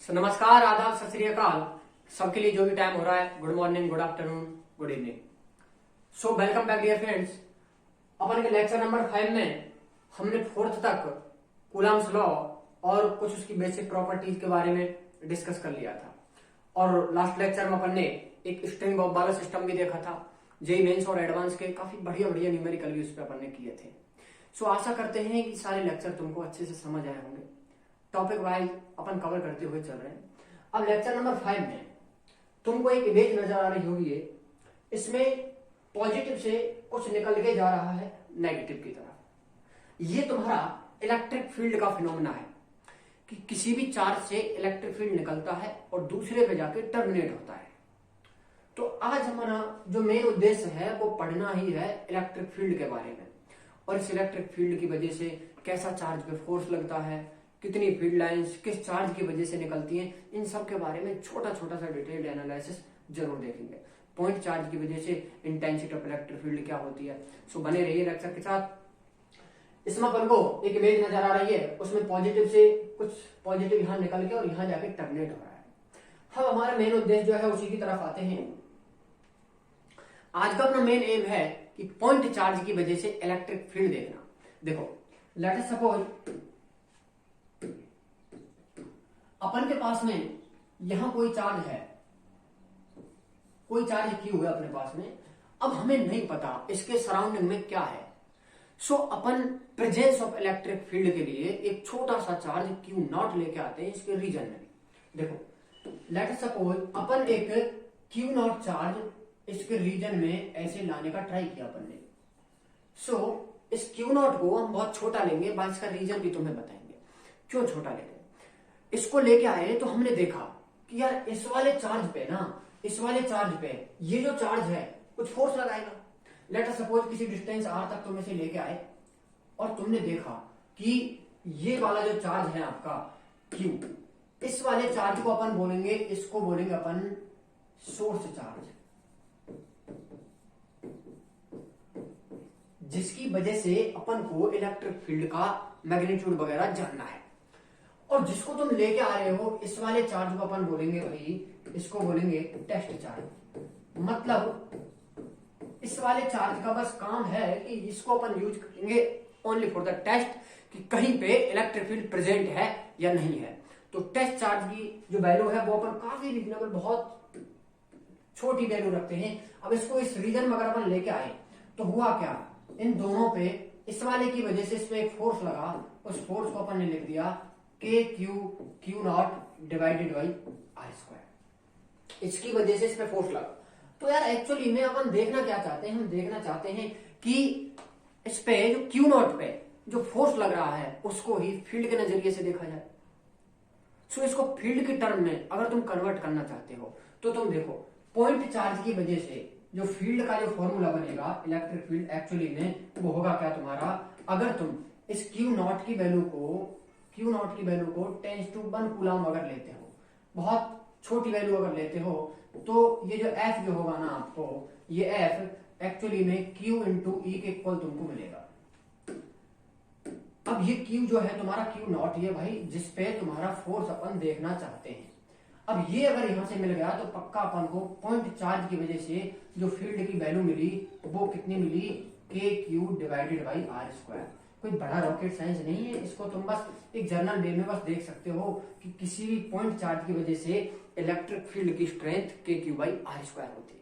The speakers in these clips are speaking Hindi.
नमस्कार, आदाब, सत श्री अकाल। सबके लिए जो भी टाइम हो रहा है, good morning, good afternoon, good evening. So welcome back dear friends. अपन के लेक्चर नंबर 5 में हमने फोर्थ तक कूलम्स लॉ और कुछ उसकी बेसिक प्रॉपर्टीज के बारे में डिस्कस कर लिया था। और लास्ट लेक्चर में अपन ने एक स्ट्रिंग वाला सिस्टम भी देखा था। जेई मेंस और एडवांस के काफी बढ़िया बढ़िया न्यूमेरिकल भी उस पर अपन ने किए थे। सो आशा करते हैं कि सारे लेक्चर तुमको अच्छे से समझ आए होंगे। टॉपिक वाइज अपन कवर करते हुए चल रहे हैं। अब लेक्चर नंबर 5 में तुमको एक इमेज नजर आ रही होगी। इसमें पॉजिटिव से कुछ निकल के जा रहा है नेगेटिव की तरफ। ये तुम्हारा इलेक्ट्रिक फील्ड का फिनोमेना है कि किसी भी चार्ज से इलेक्ट्रिक फील्ड निकलता है और दूसरे पे जाके टर्मिनेट होता है। तो आज हमारा जो मेन उद्देश्य है वो पढ़ना ही है इलेक्ट्रिक फील्ड के बारे में, और इस इलेक्ट्रिक फील्ड की वजह से कैसा चार्ज पे फोर्स लगता है, कितनी फील्ड लाइंस किस चार्ज की वजह से निकलती हैं, इन सब के बारे में छोटा छोटा सा डिटेल्ड एनालिसिस जरूर देखेंगे। पॉइंट चार्ज की वजह से इंटेंसिटी ऑफ इलेक्ट्रिक फील्ड क्या होती है। सो बने रहिए लेक्चर के साथ। इसमें अपन को एक इमेज नजर आ रही है, उसमें पॉजिटिव से कुछ पॉजिटिव यहाँ निकल के और यहाँ जाके टर्मिनेट हो रहा है। हम हमारा मेन उद्देश्य जो है उसी की तरफ आते हैं। आज का अपना मेन एम है कि पॉइंट चार्ज की वजह से इलेक्ट्रिक फील्ड देखना। देखो, लेट अस सपोज अपन के पास में यहां कोई चार्ज है, कोई चार्ज क्यू है अपने पास में। अब हमें नहीं पता इसके सराउंडिंग में क्या है। सो अपन प्रेजेंस ऑफ इलेक्ट्रिक फील्ड के लिए एक छोटा सा चार्ज क्यू नॉट लेके आते हैं इसके रीजन में। देखो, लेट अस सपोज अपन एक क्यू नॉट चार्ज इसके रीजन में ऐसे लाने का ट्राई किया अपन ने। सो इस क्यू नॉट को हम बहुत छोटा लेंगे, बाद इसका रीजन भी तुम्हें बताएंगे क्यों छोटा लेंगे। इसको लेके आए तो हमने देखा कि यार इस वाले चार्ज पे ना, इस वाले चार्ज पे ये जो चार्ज है कुछ फोर्स लगाएगा। लेट अस सपोज किसी डिस्टेंस आर तक तुम इसे लेके आए और तुमने देखा कि ये वाला जो चार्ज है आपका क्यू, इस वाले चार्ज को अपन बोलेंगे, इसको बोलेंगे अपन सोर्स चार्ज, जिसकी वजह से अपन को इलेक्ट्रिक फील्ड का मैग्नीट्यूड वगैरह जानना है। और जिसको तुम लेके आ रहे हो इस वाले चार्ज को अपन बोलेंगे भाई, इसको बोलेंगे टेस्ट चार्ज। मतलब इस वाले चार्ज का बस काम है कि इसको अपन यूज करेंगे ओनली फॉर द टेस्ट कि कहीं पे इलेक्ट्रिक फील्ड प्रेजेंट है या नहीं है। तो टेस्ट चार्ज की जो वैल्यू है वो अपन काफी रीजनेबल, बहुत छोटी वैल्यू रखते हैं। अब इसको इस रीजन में अगर अपन लेके आए तो हुआ क्या, इन दोनों पे इस वाले की वजह से इसमें एक फोर्स लगा, उस फोर्स को अपन ने लिख दिया k q naught divided by are square. इसकी वजह से इसमें फोर्स लगा। तो यार एक्चुअली में अपन देखना क्या चाहते हैं, हम देखना चाहते हैं कि इस पे जो क्यू नॉट पे जो फोर्स लग रहा है उसको ही फील्ड के नजरिए से देखा जाए। सो इसको फील्ड के टर्म में अगर तुम कन्वर्ट करना चाहते हो तो तुम देखो, पॉइंट चार्ज की वजह से जो फील्ड का जो फॉर्मूला बनेगा इलेक्ट्रिक फील्ड एक्चुअली में वो होगा क्या तुम्हारा, अगर तुम इस क्यू नॉट की वैल्यू को 10⁻⁴ कूलम अगर लेते हो, बहुत छोटी वैल्यू अगर लेते हो, तो ये जो F जो होगा ना आपको, ये F एक्चुअली में Q इंटू ई के इक्वल तुमको मिलेगा। अब ये Q जो है तुम्हारा Q नॉट, ये भाई जिसपे तुम्हारा फोर्स अपन देखना चाहते हैं। अब ये अगर यहां से मिल गया तो पक्का अपन को पॉइंट चार्ज की वजह से जो फील्ड की वैल्यू मिली वो कितनी मिली, k q divided by are square. कोई बड़ा रॉकेट साइंस नहीं है, इसको तुम बस एक जर्नल वे में बस देख सकते हो कि किसी भी पॉइंट चार्ज की वजह से इलेक्ट्रिक फील्ड की स्ट्रेंथ के क्यू बाई आर स्क्वायर होती है।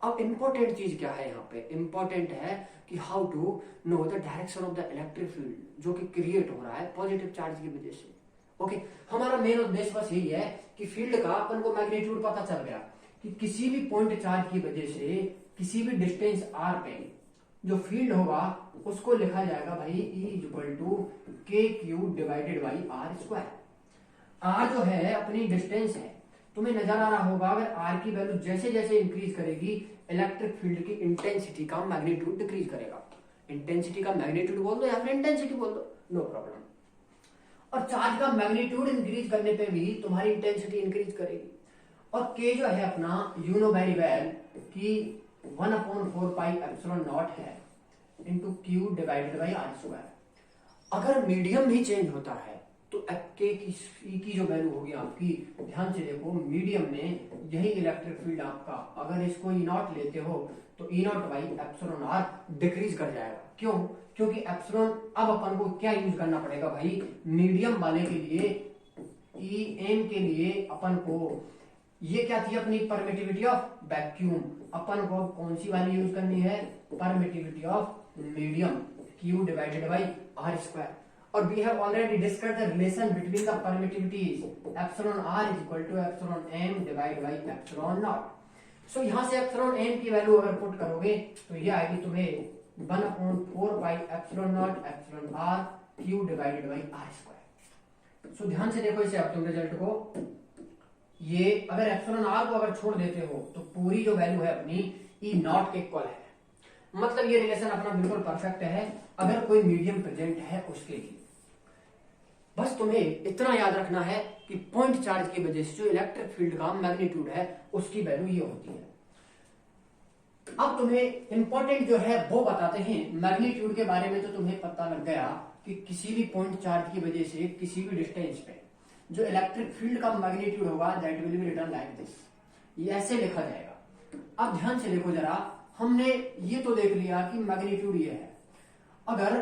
अब इंपॉर्टेंट चीज क्या है यहाँ पे, इंपॉर्टेंट है कि how to know the direction of the electric field जो कि क्रिएट हो रहा है पॉजिटिव चार्ज की वजह से। ओके, हमारा मेन उद्देश्य बस यही है कि फील्ड का अपन को मैग्नीट्यूड पता चल गया कि किसी भी पॉइंट चार्ज की वजह से किसी भी डिस्टेंस आर पे जो फील्ड होगा उसको लिखा जाएगा भाई E equal to k q divided by are square. R जो है अपनी डिस्टेंस है, तुम्हें नजर आ रहा होगा अगर आर की वैल्यू जैसे जैसे इंक्रीज करेगी इलेक्ट्रिक फील्ड की इंटेंसिटी का मैग्नीट्यूड डिक्रीज करेगा। इंटेंसिटी का मैग्नीट्यूड बोल दो या फिर इंटेंसिटी बोल दो, नो प्रॉब्लम। और चार्ज का मैग्नीट्यूड इंक्रीज करने पे भी तुम्हारी इंटेंसिटी इंक्रीज करेगी। और के जो है अपना यू नो वेरी वेल कि 1/4 पाई एप्सिलॉन नॉट है into q divided by are square. अगर मीडियम भी चेंज होता है तो एफ के की जो वैल्यू होगी आपकी, ध्यान से देखो, मीडियम में यही इलेक्ट्रिक फील्ड आपका, अगर इसको ई नॉट लेते हो तो E naught by epsilon R decrease कर जाएगा। क्यों? क्योंकि एप्सिलॉन, अब अपन को क्या यूज करना पड़ेगा भाई, मीडियम वाले के लिए, ई एम के लिए अपन को, ये क्या थी अपनी परमिटिविटी ऑफ वैक्यूम, अपन को कौन सी वाली यूज करनी है, permittivity of medium, Q divided by are square. और we have already discussed the relation between the permittivities, epsilon R is equal to epsilon M divide by epsilon naught. So यहां से एप्सिलॉन एम की वैल्यू अगर पुट करोगे तो ये आएगी तुम्हें 1/4 pi epsilon naught epsilon R Q divided by are square. So ध्यान से देखो इसे अब तुम रिजल्ट को, ये अगर एप्सिलॉन आर को अगर छोड़ देते हो तो पूरी जो वैल्यू है अपनी ई नॉट के इक्वल है। मतलब ये रिलेशन अपना बिल्कुल परफेक्ट है अगर कोई मीडियम प्रेजेंट है उसके लिए। बस तुम्हें इतना याद रखना है कि पॉइंट चार्ज की वजह से जो इलेक्ट्रिक फील्ड का मैग्नीट्यूड है उसकी वैल्यू ये होती है। अब तुम्हें इंपॉर्टेंट जो है वो बताते हैं। मैग्नीट्यूड के बारे में तो तुम्हें पता लग गया कि किसी भी पॉइंट चार्ज की वजह से किसी भी डिस्टेंस पे जो इलेक्ट्रिक फील्ड का मैग्नीट्यूड होगा that will be written like this, ये ऐसे लिखा जाएगा। अब ध्यान से देखो जरा, हमने ये तो देख लिया कि मैग्नीट्यूड ये है। अगर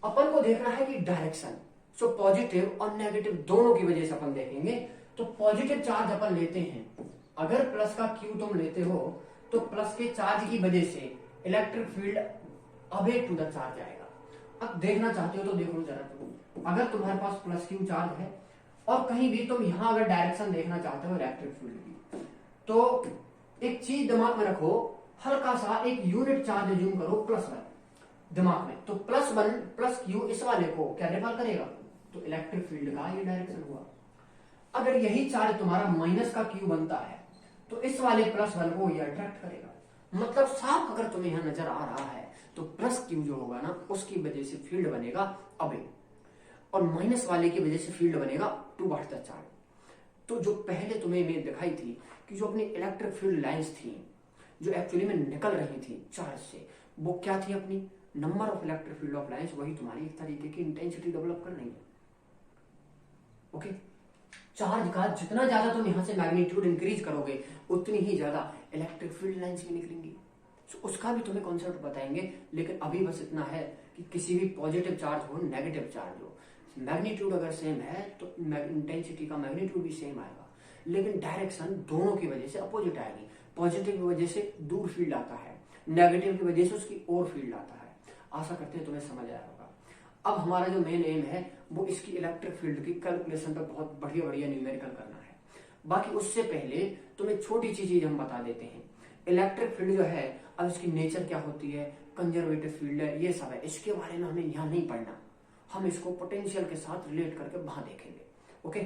अपन को देखना है कि डायरेक्शन, सो पॉजिटिव और नेगेटिव दोनों की वजह से अपन देखेंगे। तो पॉजिटिव चार्ज अपन लेते हैं, अगर प्लस का क्यू तुम लेते हो तो प्लस के चार्ज की वजह से electric field away to the charge आएगा। अब देखना चाहते हो तो देखो जरा तुम, अगर तुम्हारे पास प्लस क्यू चार्ज है और कहीं भी तुम यहां अगर डायरेक्शन देखना चाहते हो इलेक्ट्रिक फील्ड की, तो एक चीज दिमाग में रखो, हल्का सा एक यूनिट चार्ज जूम करो +1 दिमाग में, तो +1 प्लस क्यू इस वाले को क्या रिपल करेगा, तो इलेक्ट्रिक फील्ड का ये डायरेक्शन हुआ। अगर यही चार्ज तुम्हारा माइनस का क्यू बनता है तो इस वाले +1 को ये अट्रैक्ट करेगा। मतलब साफ अगर तुम्हें यहां नजर आ रहा है तो प्लस क्यू जो होगा ना उसकी वजह से फील्ड बनेगा अवे, और माइनस वाले की वजह से फील्ड बनेगा टुवर्ड्स द चार्ज। तो जो पहले तुम्हें मैं दिखाई थी कि जो अपनी इलेक्ट्रिक फील्ड लाइंस थी जो एक्चुअली में निकल रही थी चार्ज से, वो क्या थी अपनी number of electric field of lines, वही तुम्हारी एक तरीके की इंटेंसिटी डेवलप कर रही है। ओके, चार्ज का जितना ज्यादा तुम यहां से मैग्नीट्यूड इंक्रीज करोगे उतनी ही ज्यादा इलेक्ट्रिक फील्ड लाइंस भी निकलेंगी। तो उसका भी तुम्हें कॉन्सेप्ट बताएंगे, लेकिन अभी बस इतना है कि किसी भी पॉजिटिव चार्ज हो नेगेटिव चार्ज हो, मैग्नीट्यूड अगर सेम है तो इंटेंसिटी का मैग्नीट्यूड भी सेम आएगा, लेकिन डायरेक्शन दोनों की वजह से अपोजिट आएगी। पॉजिटिव की वजह से दूर फील्ड आता है, नेगेटिव की वजह से उसकी ओर फील्ड आता है। आशा करते हैं तुम्हें समझ आया होगा। अब हमारा जो मेन एम है वो इसकी इलेक्ट्रिक फील्ड की कैलकुलेशन पर बहुत बढ़िया बढ़िया न्यूमेरिकल करना है। बाकी उससे पहले तुम्हें छोटी सी चीज हम बता देते हैं। इलेक्ट्रिक फील्ड जो है, अब इसकी नेचर क्या होती है, कंजर्वेटिव फील्ड है, ये सब है, इसके बारे में हमें यहाँ नहीं पढ़ना, हम इसको पोटेंशियल के साथ रिलेट करके वहां देखेंगे। ओके,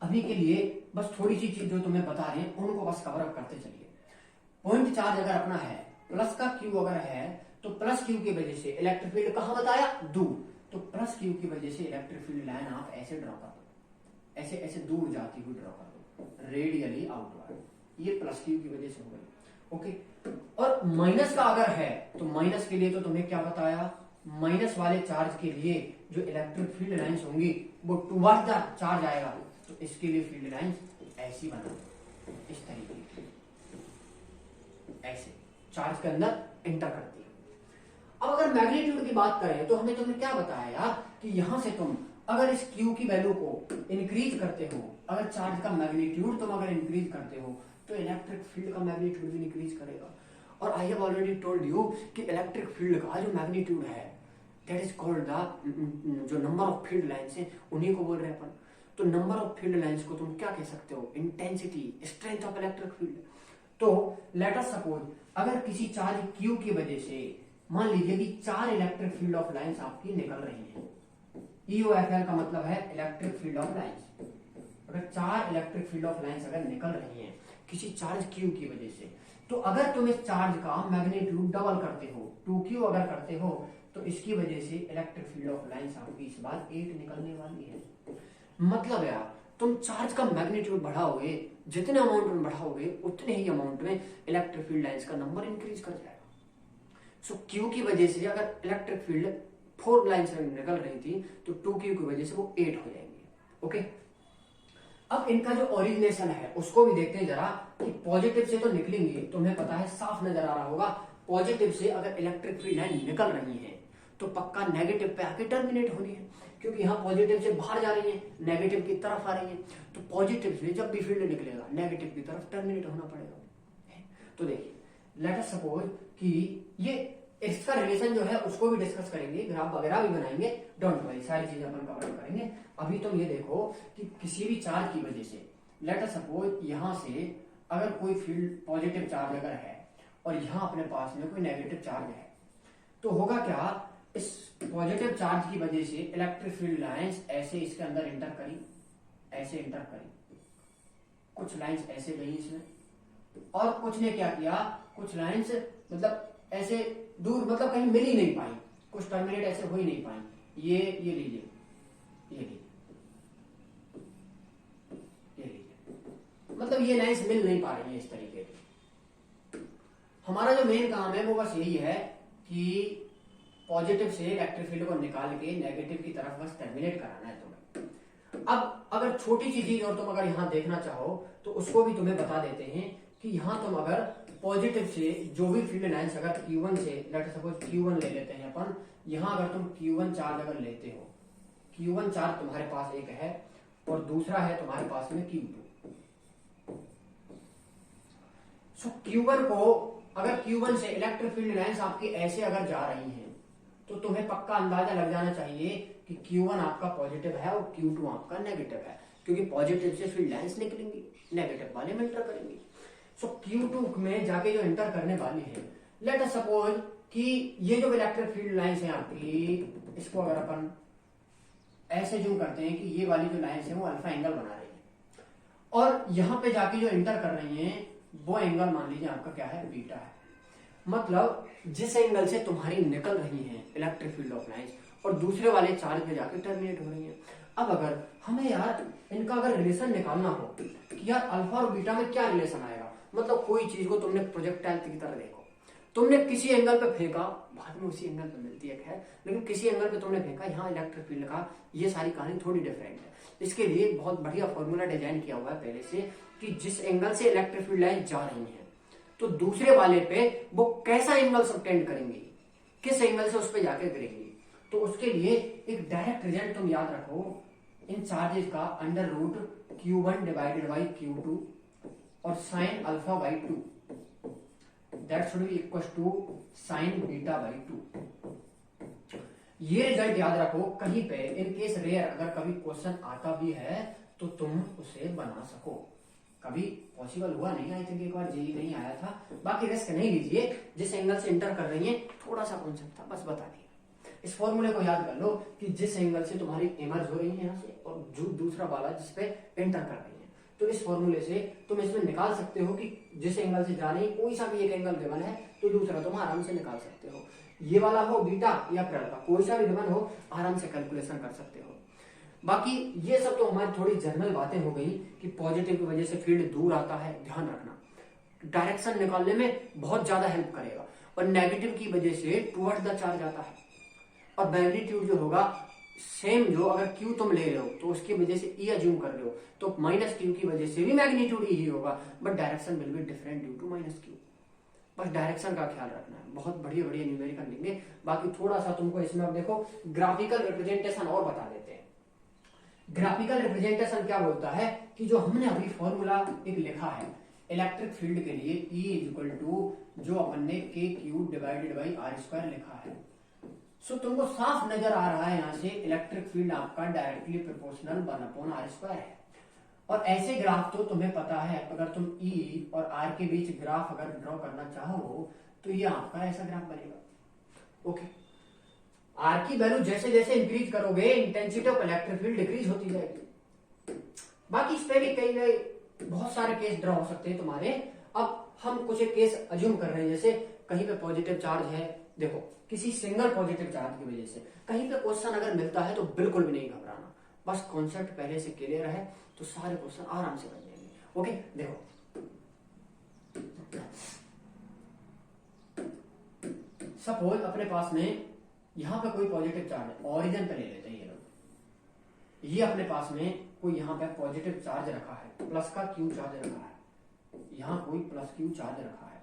अभी के लिए बस थोड़ी सी चीज जो तुम्हें बता रहे हैं उनको बस कवर अप करते चलिए। पॉइंट चार्ज अगर अपना है, प्लस का क्यू अगर है, तो प्लस क्यू की वजह से इलेक्ट्रिक फील्ड कहां बताया, दूर, तो प्लस क्यू की वजह से इलेक्ट्रिक फील्ड लाइन आप ऐसे ड्रॉ कर दो, ऐसे ऐसे दूर जाती हुई ड्रॉ कर दो, रेडियली आउटवर्ड, ये प्लस क्यू की वजह से हो गई। ओके, और माइनस का अगर है तो माइनस के लिए तो तुम्हें क्या बताया, माइनस वाले चार्ज के लिए जो इलेक्ट्रिक फील्ड लाइंस होंगी वो टुवर्ड्स द चार्ज आएगा, तो इसके लिए फील्ड लाइंस ऐसी बना इस तरीके की, ऐसे चार्ज के अंदर एंटर करती है। अब अगर मैग्नीट्यूड की बात करें तो हमें तुमने क्या बताया यार कि यहां से तुम अगर इस क्यू की वैल्यू को इंक्रीज करते हो, अगर चार्ज का मैग्नीट्यूड तुम अगर इंक्रीज करते हो तो इलेक्ट्रिक फील्ड का मैग्नीट्यूड भी इंक्रीज करेगा। और I have already told you कि इलेक्ट्रिक फील्ड का जो मैग्नीट्यूड है दैट इज कॉल्ड द, जो नंबर ऑफ फील्ड लाइंस है उन्हीं को बोल रहे हैं अपन। तो नंबर ऑफ फील्ड लाइंस को तुम क्या कह सकते हो, intensity, strength of electric field. तो लेट अस सपोज अगर किसी चार्ज क्यू की वजह से मान लीजिए कि 4 इलेक्ट्रिक फील्ड ऑफ लाइंस आपकी निकल रही हैं, EOFL का मतलब है इलेक्ट्रिक फील्ड ऑफ लाइंस। अगर 4 इलेक्ट्रिक फील्ड ऑफ लाइंस अगर निकल रही हैं किसी चार्ज क्यू की वजह से, तो अगर तुम इस चार्ज का मैग्नीट्यूड डबल करते हो, 2Q अगर करते हो, तो इसकी वजह से इलेक्ट्रिक फील्ड ऑफ लाइंस आपकी इस बार 8 निकलने वाली है। मतलब यार तुम चार्ज का मैग्नीट्यूड बढ़ाओगे, जितने अमाउंट में बढ़ाओगे उतने ही अमाउंट में इलेक्ट्रिक फील्ड लाइंस का नंबर इंक्रीज कर जाएगा। सो क्यू की वजह से अगर इलेक्ट्रिक फील्ड 4 लाइन से निकल रही थी तो 2q की वजह से वो 8 हो जाएंगे। ओके, अब इनका जो ओरिजिनेशन है उसको भी देखते हैं जरा कि पॉजिटिव से तो निकलेंगे, तुम्हें पता है साफ नजर आ रहा होगा। पॉजिटिव से अगर इलेक्ट्रिक फील्ड लाइन निकल रही है तो पक्का नेगेटिव पे आके टर्मिनेट होनी है, क्योंकि यहाँ पॉजिटिव से बाहर जा रही है, नेगेटिव की तरफ आ रही है, तो पॉजिटिव से जब भी फील्ड निकलेगा नेगेटिव की तरफ टर्मिनेट होना पड़ेगा। तो देखिए, लेट अस सपोज कि ये इसका रिलेशन जो है उसको भी डिस्कस करेंगे, ग्राफ वगैरह भी बनाएंगे, डोंट वरी, सारी चीजें अपन कवर करेंगे। अभी तुम ये देखो कि किसी भी चार्ज की वजह से, लेट अस सपोज यहां से अगर कोई फील्ड पॉजिटिव चार्ज अगर है और यहां अपने पास में कोई नेगेटिव चार्ज है, तो होगा क्या, इस पॉजिटिव चार्ज की वजह से इलेक्ट्रिक फील्ड लाइंस ऐसे इसके अंदर इंटर करी, ऐसे इंटर करी, कुछ लाइंस ऐसे गई इसमें, और कुछ ने क्या किया, कुछ लाइंस मतलब ऐसे दूर, मतलब कहीं मिल ही नहीं पाई, कुछ टर्मिनेट ऐसे हो ही नहीं पाई। ये लीजिए, ये लीजिए, ये लीजिए, मतलब ये लाइंस मिल नहीं पा रही है इस तरीके की। हमारा जो मेन काम है वो बस यही है कि पॉजिटिव से इलेक्ट्रिक फील्ड को निकाल के नेगेटिव की तरफ बस टर्मिनेट कराना है तुम्हें। अब अगर छोटी सी चीज और तुम अगर यहाँ देखना चाहो तो उसको भी तुम्हें बता देते हैं कि यहाँ तुम अगर पॉजिटिव से जो भी फील्ड लाइंस अगर Q1 से, लेट सपोज Q1 ले लेते हैं अपन, यहाँ अगर तुम Q1 चार्ज अगर लेते हो, Q1 चार्ज तुम्हारे पास एक है और दूसरा है तुम्हारे पास में Q2। सो Q1 को अगर Q1 से इलेक्ट्रिक फील्ड लाइंस आपकी ऐसे अगर जा रही हैं तो तुम्हें पक्का अंदाजा लग जाना चाहिए कि Q1 आपका पॉजिटिव है और Q2 आपका नेगेटिव है, क्योंकि पॉजिटिव से फील्ड लाइंस निकलेंगी, नेगेटिव वाले में इंटर करेंगी। सो Q2 में जाके जो इंटर करने वाली है, लेट अस सपोज कि ये जो इलेक्ट्रिक फील्ड लाइंस है आपकी, इसको अगर अपन ऐसे जूम करते हैं कि ये वाली जो लाइंस है वो अल्फा एंगल बना रही है, और यहां पे जाके जो इंटर कर रही है वो एंगल मान लीजिए आपका क्या है, बीटा है। मतलब जिस एंगल से तुम्हारी निकल रही है इलेक्ट्रिक फील्ड ऑफ लाइंस और दूसरे वाले चार्ज पे जाके टर्मिनेट हो रही है। अब अगर हमें यार इनका अगर रिलेशन निकालना हो कि यार अल्फा और बीटा में क्या रिलेशन आएगा, मतलब कोई चीज को तुमने प्रोजेक्टाइल की तरह देखो, तुमने किसी एंगल पे फेंका, बाद में उसी एंगल पे मिलती है खैर, लेकिन किसी एंगल पे तुमने फेंका, यहाँ इलेक्ट्रिक फील्ड का ये सारी कहानी थोड़ी डिफरेंट है। इसके लिए बहुत बढ़िया फॉर्मूला डिजाइन किया हुआ है पहले से कि जिस एंगल से इलेक्ट्रिक फील्ड लाइन जा रही है तो दूसरे वाले पे वो कैसा एंगल सबटेंड करेंगे, किस एंगल से उस पे जाके गिरेंगे। तो उसके लिए एक डायरेक्ट रिजल्ट तुम याद रखो, इन चार्जेस का under root Q1 divided by Q2 और sine alpha by 2, that should be equal to sine beta by 2। ये रिजल्ट याद रखो, कहीं पे इन केस रेयर अगर कभी क्वेश्चन आता भी है तो तुम उसे बना सको। कभी पॉसिबल हुआ नहीं, आई थिंक एक बार जेई नहीं आया था, बाकी रिस्क नहीं लीजिए, जिस एंगल से इंटर कर रही है थोड़ा सा कॉन्सेप्ट था बस बता दिया। इस फॉर्मूले को याद कर लो कि जिस एंगल से तुम्हारी इमर्ज हो रही है यहाँ से और जो दूसरा वाला जिसपे एंटर कर रही है, तो इस फॉर्मूले से तुम इसमें निकाल सकते हो कि जिस एंगल से जा रही है कोई सा भी एक एंगल गिवन है तो दूसरा तुम आराम से निकाल सकते हो, ये वाला हो बीटा या फिर अल्फा, कोई सा भी गिवन हो आराम से कैलकुलेशन कर सकते हो। बाकी ये सब तो हमारी थोड़ी जनरल बातें हो गई कि पॉजिटिव की वजह से फील्ड दूर आता है, ध्यान रखना डायरेक्शन निकालने में बहुत ज्यादा हेल्प करेगा, और नेगेटिव की वजह से टुवर्ड द चार्ज आता है, और मैग्नीट्यूड जो होगा सेम, जो अगर Q तुम ले रहे हो तो उसकी वजह से E अज्यूम कर रहे हो तो माइनस Q की वजह से भी मैग्नीट्यूड ही होगा, but direction will be different due to minus Q। बस डायरेक्शन का ख्याल रखना है, बहुत बढ़िया बढ़िया न्यूमेरिकल लेंगे। बाकी थोड़ा सा तुमको इसमें अब देखो ग्राफिकल रिप्रेजेंटेशन और बता देते हैं। ग्राफिकल रिप्रेजेंटेशन क्या बोलता है कि जो हमने अभी फॉर्मूला एक लिखा है इलेक्ट्रिक फील्ड के लिए, E इज इक्वल टू जो अपन ने KQ डिवाइडेड बाई R² लिखा है, सो तुमको साफ नजर आ रहा है यहाँ से इलेक्ट्रिक फील्ड आपका डायरेक्टली प्रोपोर्शनल 1/r² है। और ऐसे ग्राफ तो तुम्हें पता है, अगर तुम E और R के बीच ग्राफ अगर ड्रॉ करना चाहो तो ये आपका ऐसा ग्राफ बनेगा। ओके, R की वैल्यू जैसे जैसे इंक्रीज करोगे intensity of electric field decrease होती जाएगी। बाकी इस पे भी कई बहुत सारे केस ड्रॉ हो सकते हैं तुम्हारे। अब हम कुछ एक केस अज्यूम कर रहे हैं, जैसे कहीं पे पॉजिटिव चार्ज है, देखो किसी सिंगल पॉजिटिव चार्ज की वजह से कहीं पे क्वेश्चन अगर मिलता है तो बिल्कुल भी नहीं घबराना, बस कॉन्सेप्ट पहले से क्लियर है तो सारे क्वेश्चन आराम से बन जाएंगे। ओके, देखो सपोज अपने पास में यहाँ पे कोई पॉजिटिव चार्ज है, ओरिजिन पे ले लेते हैं ये लोग। ये अपने पास में कोई यहाँ पे पॉजिटिव चार्ज रखा है, प्लस का क्यू चार्ज रखा है, यहाँ कोई प्लस क्यू चार्ज रखा है,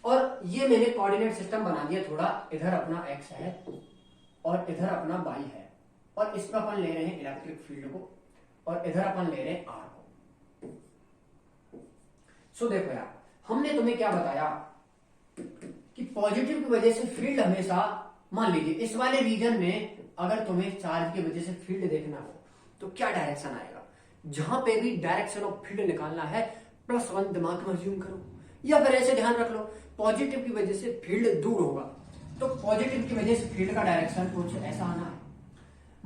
और ये मैंने कोऑर्डिनेट सिस्टम बना दिया थोड़ा। इधर अपना एक्स है और इधर अपना वाई है, और इस पर अपन ले रहे हैं इलेक्ट्रिक फील्ड को, और इधर अपन ले रहे हैं आर को। सो देखो यार, हमने तुम्हें क्या बताया कि पॉजिटिव की वजह से फील्ड हमेशा, मान लीजिए इस वाले रीजन में अगर तुम्हें चार्ज की वजह से फील्ड देखना हो तो क्या डायरेक्शन आएगा, जहां पे भी डायरेक्शन ऑफ फील्ड निकालना है +1 दिमाग में अज्यूम करो, या फिर ऐसे ध्यान रख लो पॉजिटिव की वजह से फील्ड दूर होगा तो पॉजिटिव की वजह से फील्ड का डायरेक्शन कुछ ऐसा आना है।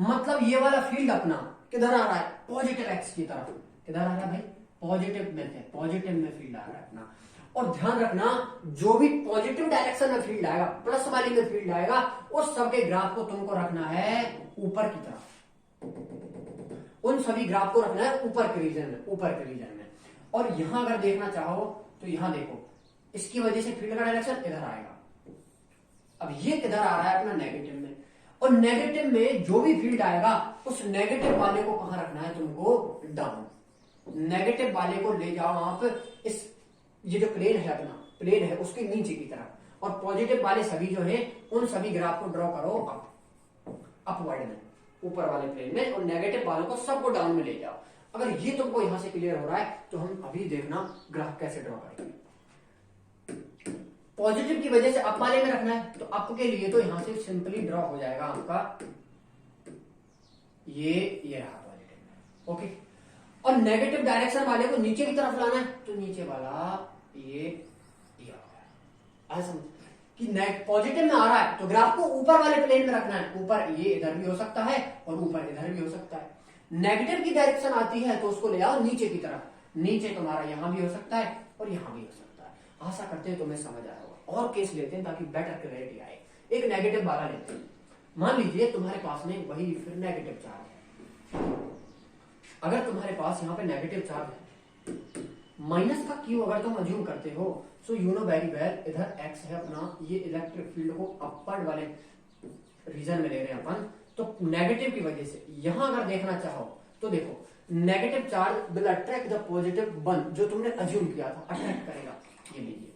मतलब ये वाला फील्ड अपना किधर आ रहा है, पॉजिटिव एक्स की तरफ। किधर आ रहा है भाई, पॉजिटिव में थे, पॉजिटिव में फील्ड आ रहा है अपना। और ध्यान रखना जो भी पॉजिटिव डायरेक्शन में फील्ड आएगा, प्लस वाली में फील्ड आएगा, उस सबके ग्राफ को तुमको रखना है ऊपर की तरफ। उन सभी ग्राफ को रखना है ऊपर के रीजन में, ऊपर के रीजन में। और यहां अगर देखना चाहो तो यहां देखो, इसकी वजह से फील्ड का डायरेक्शन इधर आएगा। अब ये किधर आ रहा है अपना नेगेटिव में, और नेगेटिव में जो भी फील्ड आएगा उस नेगेटिव वाले को कहां रखना है तुमको, डाउन। नेगेटिव वाले को ले जाओ आप इस, ये जो प्लेन है अपना, प्लेन है उसके नीचे की तरफ, और पॉजिटिव वाले सभी जो है उन सभी ग्राफ को ड्रॉ करो अपवर्ड में, ऊपर वाले प्लेन में, और नेगेटिव वालों को सबको डाउन में ले जाओ। अगर ये तुमको यहां से क्लियर हो रहा है तो हम अभी देखना ग्राफ कैसे ड्रॉ करेंगे। पॉजिटिव की वजह से अप वाले में रखना है तो अप के लिए तो यहां से सिंपली ड्रॉ हो जाएगा आपका ये रहा पॉजिटिव, ओके। और नेगेटिव डायरेक्शन वाले को नीचे की तरफ लाना है तो नीचे वाला ये समझ कि पॉजिटिव में आ रहा है तो ग्राफ को ऊपर वाले प्लेन में रखना है। ऊपर ये इधर भी हो सकता है और ऊपर इधर भी हो सकता है। नेगेटिव की डायरेक्शन आती है तो उसको ले आओ नीचे की तरफ, नीचे तुम्हारा यहां भी हो सकता है और यहां भी हो सकता है। आशा करते हैं तुम्हें समझ आया होगा। और केस लेते हैं ताकि बेटर क्लैरिटी आए। एक नेगेटिव वाला लेते हैं, मान लीजिए तुम्हारे पास में वही फिर नेगेटिव चार्ज है। अगर तुम्हारे पास यहाँ पे नेगेटिव चार्ज है, माइनस का क्यू अगर तुम अज्यूम करते हो, so you know very well, इधर एक्स है अपना, ये इलेक्ट्रिक फील्ड को अपवर्ड वाले रीजन में ले रहे हैं अपन, तो नेगेटिव की वजह से यहां अगर देखना चाहो तो देखो, negative charge will attract the positive one, जो तुमने अज्यूम किया था अट्रैक्ट करेगा, ये लीजिए।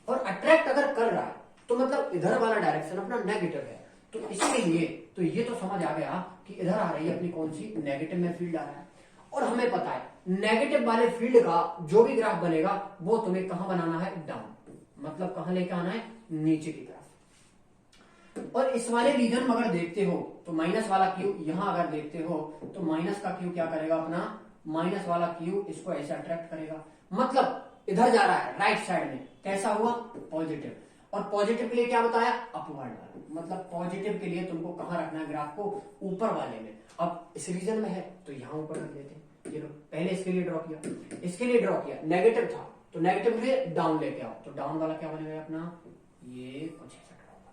और अट्रैक्ट अगर कर रहा है तो मतलब इधर वाला डायरेक्शन अपना नेगेटिव है, तो इसके लिए तो ये तो समझ आ गया कि इधर आ रही है अपनी कौन सी, नेगेटिव में फील्ड आ रहा है। और हमें पता है नेगेटिव वाले फील्ड का जो भी ग्राफ बनेगा वो तुम्हें कहां बनाना है, डाउन, मतलब कहां लेके आना है, नीचे की तरफ। और इस वाले रीजन में अगर देखते हो तो माइनस वाला क्यू, यहां अगर देखते हो तो माइनस का क्यू क्या करेगा अपना, माइनस वाला क्यू इसको ऐसे अट्रैक्ट करेगा, मतलब इधर जा रहा है राइट साइड में, कैसा हुआ, पॉजिटिव। और पॉजिटिव के लिए क्या बताया, अपवर्ड वाला, मतलब पॉजिटिव के लिए तुमको कहां रखना है ग्राफ को, ऊपर वाले में। अब इस रीजन में है तो यहां ऊपर रख देते हैं। ये लो, पहले इसके लिए ड्रॉ किया, इसके लिए ड्रॉ किया, नेगेटिव था तो नेगेटिव के लिए डाउन लेके आओ, तो डाउन वाला क्या बनेगा अपना, ये कुछ ऐसा ड्रॉ होगा।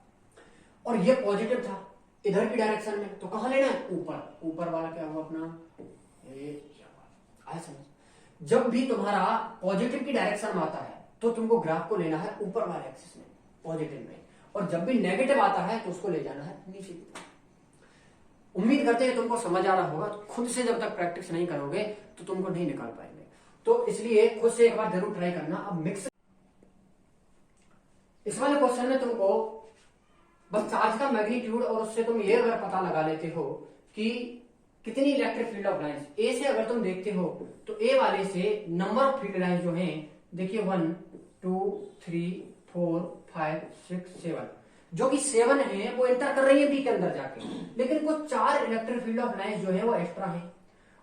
और ये पॉजिटिव था इधर की डायरेक्शन में, तो कहां लेना है, ऊपर, ऊपर वाला क्या हुआ अपना, ये क्या हुआ, आया समझ। जब भी तुम्हारा पॉजिटिव की डायरेक्शन में आता है तो तुमको ग्राफ को लेना है ऊपर वाले एक्सिस में, पॉजिटिव में, और जब भी नेगेटिव आता है तो उसको ले जाना है नीचे की तरफ। उम्मीद करते हैं तुमको समझ आ रहा होगा। तो खुद से जब तक प्रैक्टिस नहीं करोगे तो तुमको नहीं निकाल पाएंगे, तो इसलिए खुद से एक बार जरूर ट्राई करना। अब मिक्स, इस वाले क्वेश्चन में तुमको बस चार्ज का मैग्नीट्यूड और उससे तुम ये अगर पता लगा लेते हो कि कितनी इलेक्ट्रिक फील्ड ऑफ लाइंस, ए से अगर तुम देखते हो तो ए वाले से नंबर ऑफ फील्ड लाइंस जो हैं, देखिए 1 2 3 4 5 6 7, जो कि 7 है वो एंटर कर रही है बी के अंदर जाके, लेकिन कुछ 4 इलेक्ट्रिक फील्ड ऑफ लाइंस जो है वो एक्स्ट्रा है।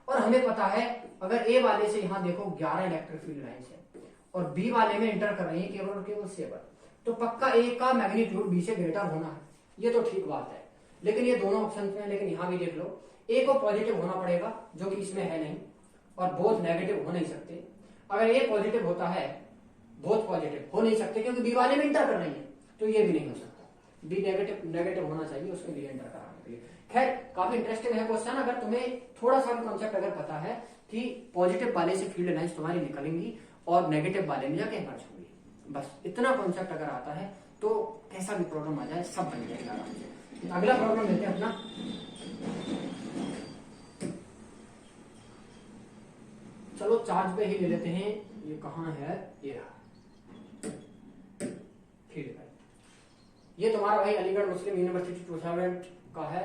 और हमें पता है अगर ए वाले से यहां देखो 11 इलेक्ट्रिक फील्ड लाइंस है और बी वाले में एंटर कर रही है केवल और केवल 7, तो पक्का ए का मैग्नीट्यूड बी से ग्रेटर होना है, ये तो ठीक बात है। लेकिन ये दोनों ऑप्शन में, लेकिन यहां भी देख लो, ए को पॉजिटिव होना पड़ेगा जो कि इसमें है नहीं, और बोथ नेगेटिव हो नहीं सकते। अगर ए पॉजिटिव होता है, बोथ पॉजिटिव हो नहीं सकते क्योंकि बी वाले में एंटर कर रही है, तो ये भी नहीं हो सकता। बी नेगेटिव होना चाहिए उसके लिए, एंटर कराने के लिए। खैर काफी इंटरेस्टिंग है क्वेश्चन। अगर तुम्हें थोड़ा सा भी कॉन्सेप्ट अगर पता है कि पॉजिटिव वाले से फील्ड लाइंस तुम्हारी निकलेंगी और नेगेटिव वाले में जाके मर्ज होंगी, बस इतना कॉन्सेप्ट अगर आता है तो कैसा भी प्रॉब्लम आ जाए सब बन जाएगा आराम से। अगला प्रॉब्लम लेते हैं अपना। चलो चार्ज पे ही ले लेते हैं। ये कहाँ है, ये रहा। ठीक है, ये तुम्हारा भाई अलीगढ़ मुस्लिम यूनिवर्सिटी 2000 का है,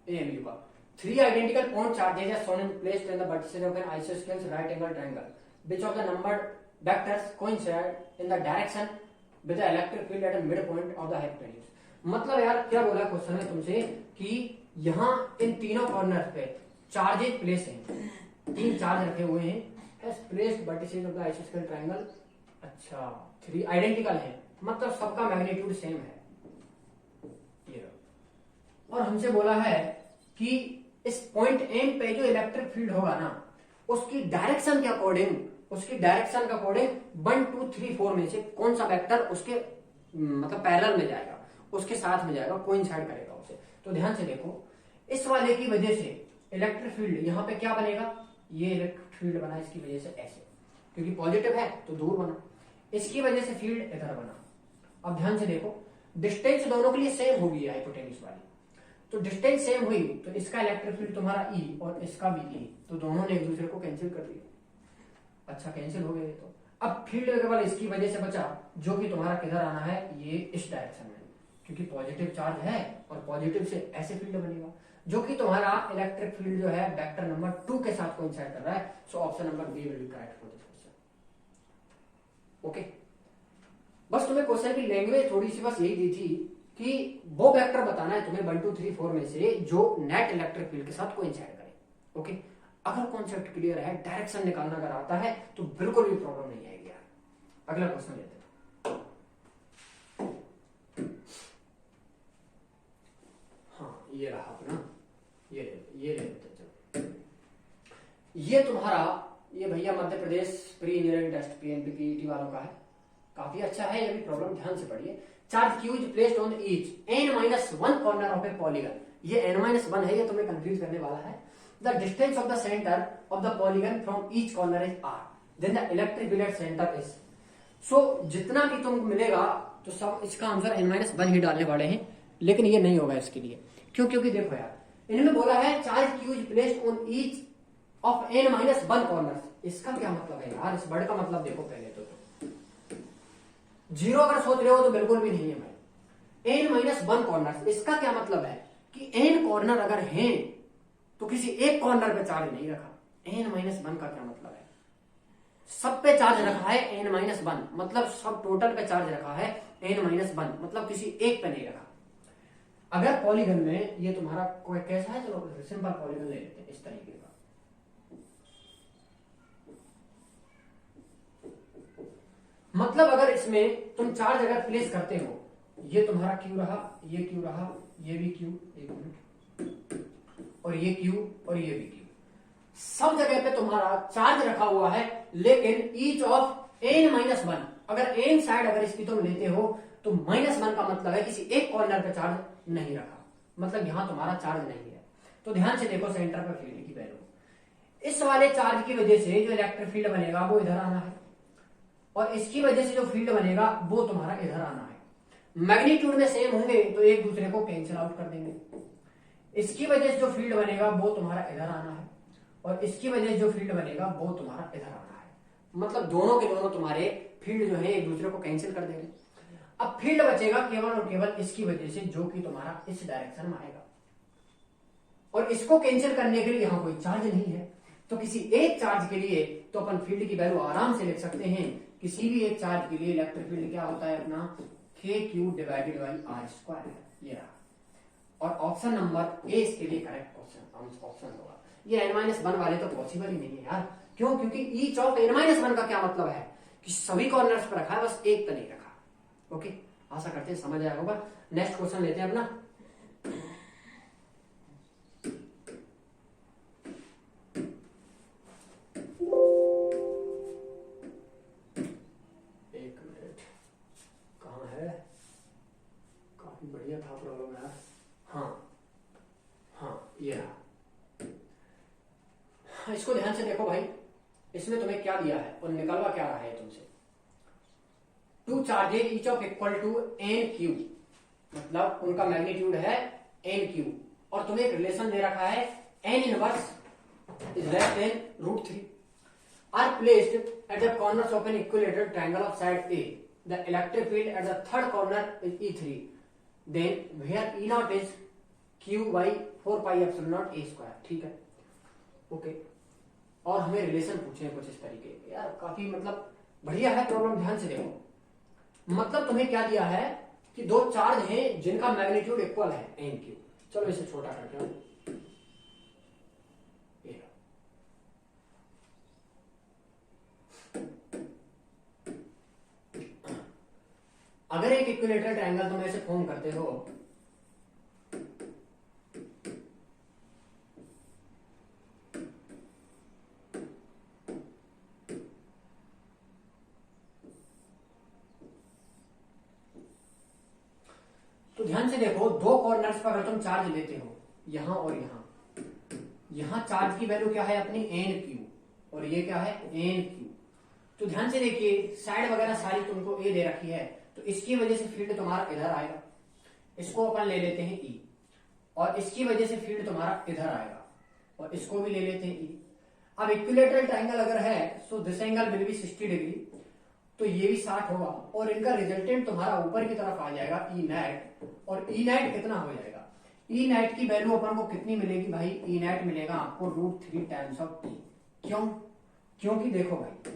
एएमयू का। 3 identical point charges are shown and placed in the vertices of an isosceles right angle triangle. Which of the numbered vectors coincide in the direction with the electric field at a midpoint of the hypotenuse? मतलब यार क्या बोला क्वेश्चन में तुमसे कि यहाँ इन तीनों कॉर्नर पे चार्जेस प्लेस हैं, 3 चार्ज रखे हुए हैं as placed vertices of the isosceles triangle। अच्छा 3 आइडेंटिकल है, मतलब सबका मैग्नीट्यूड सेम है। और हमसे बोला है कि इस पॉइंट एम पे जो इलेक्ट्रिक फील्ड होगा ना, उसकी डायरेक्शन के अकॉर्डिंग 1 2 3 4 में से कौन सा वेक्टर उसके मतलब पैरेलल में जाएगा, उसके साथ में जाएगा, कोइंसाइड करेगा उसे। तो ध्यान से देखो, इस वाले की वजह से इलेक्ट्रिक फील्ड यहाँ पे क्या बनेगा, ये इलेक्ट्रिक फील्ड बना इसकी वजह से ऐसे, क्योंकि पॉजिटिव है तो दूर बना, इसकी वजह से फील्ड इधर बना। अब ध्यान से देखो, डिस्टेंस दोनों के लिए सेम होगी हाइपोटेन्यूज वाली, तो डिस्टेंस सेम हुई तो इसका इलेक्ट्रिक फील्ड तुम्हारा E और इसका भी E, तो दोनों ने एक दूसरे को कैंसिल कर दिया। अच्छा कैंसिल हो गए, तो अब फील्ड केवल इसकी वजह से बचा, जो कि तुम्हारा किधर आना है, ये इस डायरेक्शन में, क्योंकि पॉजिटिव चार्ज है और पॉजिटिव से ऐसे फील्ड बनेगा, जो कि तुम्हारा इलेक्ट्रिक फील्ड जो है वेक्टर नंबर 2 के साथ कोइंसाइड कर रहा है। So option number b will be correct for this question. Okay, बस तुम्हें क्वेश्चन की लैंग्वेज थोड़ी सी बस यही दी थी कि वो वेक्टर बताना है तुम्हें 1 2 3 4 में से जो नेट इलेक्ट्रिक फील्ड के साथ कोइंसाइड करे। ओके, अगर कॉन्सेप्ट क्लियर है, डायरेक्शन निकालना अगर आता है तो बिल्कुल भी प्रॉब्लम नहीं आएगी यार। अगला क्वेश्चन लेते हैं। हाँ ये रहा अपना, ये ले लेते चलो। ये तुम्हारा ये भैया Madhya Pradesh pre engineering test PNP PET वालों का है, काफी अच्छा है ये भी प्रॉब्लम, ध्यान से पढ़िए। Charge Q is placed on each n-1 corner of a polygon. ये n-1 है, ये तुम्हें कंफ्यूज करने वाला है। The distance of the centre of the polygon from each corner is r, then the electric field at centre is. So जितना भी तुमको मिलेगा तो सब इसका आंसर n-1 ही डालने वाले हैं, लेकिन ये नहीं होगा इसके लिए। क्यों? क्योंकि देखो यार, इन्होंने बोला है charge Q is placed on each of n-1 corner. इसका क्या मतलब है यार, इस वर्ड का मतलब देखो पहले तो जीरो अगर सोच रहे हो तो बिल्कुल भी नहीं है भाई। n-1 कॉर्नर, इसका क्या मतलब है कि n कॉर्नर अगर हैं तो किसी एक कॉर्नर पे चार्ज नहीं रखा। n-1 का क्या मतलब है, सब पे चार्ज रखा है n-1, मतलब सब टोटल पे चार्ज रखा है n-1, मतलब किसी एक पे नहीं रखा। अगर पॉलीगन में ये तुम्हारा कोई कैसा है, चलो सिंपल पॉलीगन ले लेते हैं इस तरीके का। मतलब अगर इसमें तुम चार्ज अगर प्लेस करते हो, ये तुम्हारा क्यू रहा, ये क्यू रहा, ये भी क्यू, एक मिनट, और ये क्यू और ये भी क्यू, सब जगह पे तुम्हारा चार्ज रखा हुआ है, लेकिन ईच ऑफ n-1, अगर n साइड अगर इसकी तुम लेते हो तो -1 का मतलब है किसी एक कॉर्नर पे चार्ज नहीं रखा, मतलब यहां तुम्हारा चार्ज नहीं है। तो ध्यान से देखो सेंटर पर फील्ड की वैल्यू, इस वाले चार्ज की वजह से जो इलेक्ट्रिक फील्ड बनेगा वो इधर आना है, और इसकी वजह से जो फील्ड बनेगा वो तुम्हारा इधर आना है। मैग्नीट्यूड में सेम होंगे तो एक दूसरे को कैंसिल आउट कर देंगे। इसकी वजह से जो फील्ड बनेगा वो तुम्हारा इधर आना है, और इसकी वजह से जो फील्ड बनेगा वो तुम्हारा इधर आना है, मतलब दोनों के दोनों तुम्हारे फील्ड जो है एक दूसरे को कैंसिल कर देंगे। अब फील्ड बचेगा केवल और केवल इसकी वजह से, जो कि तुम्हारा इस डायरेक्शन में आएगा, और इसको कैंसिल करने के लिए यहां कोई चार्ज नहीं है, तो किसी एक चार्ज के लिए तो अपन फील्ड की वैल्यू आराम से लिख सकते हैं। किसी भी एक चार्ज के लिए इलेक्ट्रिक फील्ड क्या होता है अपना, KQ डिवाइडेड बाई r², ये रहा। और ऑप्शन नंबर ए इसके लिए करेक्ट ऑप्शन होगा। ये n-1 वाले तो पॉसिबल ही नहीं है यार। क्यों? क्योंकि ईच ऑफ n-1 का क्या मतलब है कि सभी कॉर्नर्स पर रखा है, बस एक पे नहीं रखा। ओके, आशा करते हैं समझ आया होगा। नेक्स्ट क्वेश्चन लेते हैं अपना। एक मिनट, कहाँ है, काफी बढ़िया था प्रॉब्लम यार। हाँ ये रहा। इसको ध्यान से देखो भाई, इसमें तुम्हें क्या दिया है और निकलवा क्या रहा है तुमसे। 2 charges each of equal to n q, मतलब उनका मैग्नीट्यूड है एन क्यू, और तुम्हें एक रिलेशन दे रखा है n inverse is less than root three, are placed at the corners of an equilateral triangle of side a, the electric field at the third corner is E3, then where E naught is Q by 4 pi epsilon naught A square. ठीक है, ओके। और हमें रिलेशन पूछे हैं कुछ इस तरीके के, यार काफी मतलब बढ़िया है प्रॉब्लम, ध्यान से देखो। मतलब तुम्हें क्या दिया है कि दो चार्ज हैं जिनका मैग्नीट्यूड इक्वल है एन क्यू। चलो इसे छोटा करते हैं, अगर एक इक्विलेटरल ट्रायंगल तुम ऐसे फॉर्म करते हो, तो ध्यान से देखो, दो कॉर्नर्स पर अगर तुम चार्ज लेते हो यहां और यहां चार्ज की वैल्यू क्या है अपनी एन क्यू, और ये क्या है एन क्यू। तो ध्यान से देखिए, साइड वगैरह सारी तुमको ए दे रखी है, तो इसकी वजह से फील्ड तुम्हारा इधर आएगा, इसको अपन ले लेते हैं ई, और इसकी वजह से फील्ड तुम्हारा इधर आएगा, और इसको भी ले लेते हैं ई। अब इक्विलेटरल ट्रायंगल अगर है तो this angle will be 60 degree, तो ये भी 60 होगा, और इनका रिजल्टेंट तुम्हारा ऊपर की तरफ आ जाएगा ई नेट, और ई नेट कितना हो जाएगा, ई नेट की वैल्यू अपन को कितनी मिलेगी भाई, ई नेट मिलेगा आपको √3 टाइम्स ऑफ टी। क्यों? क्योंकि देखो भाई,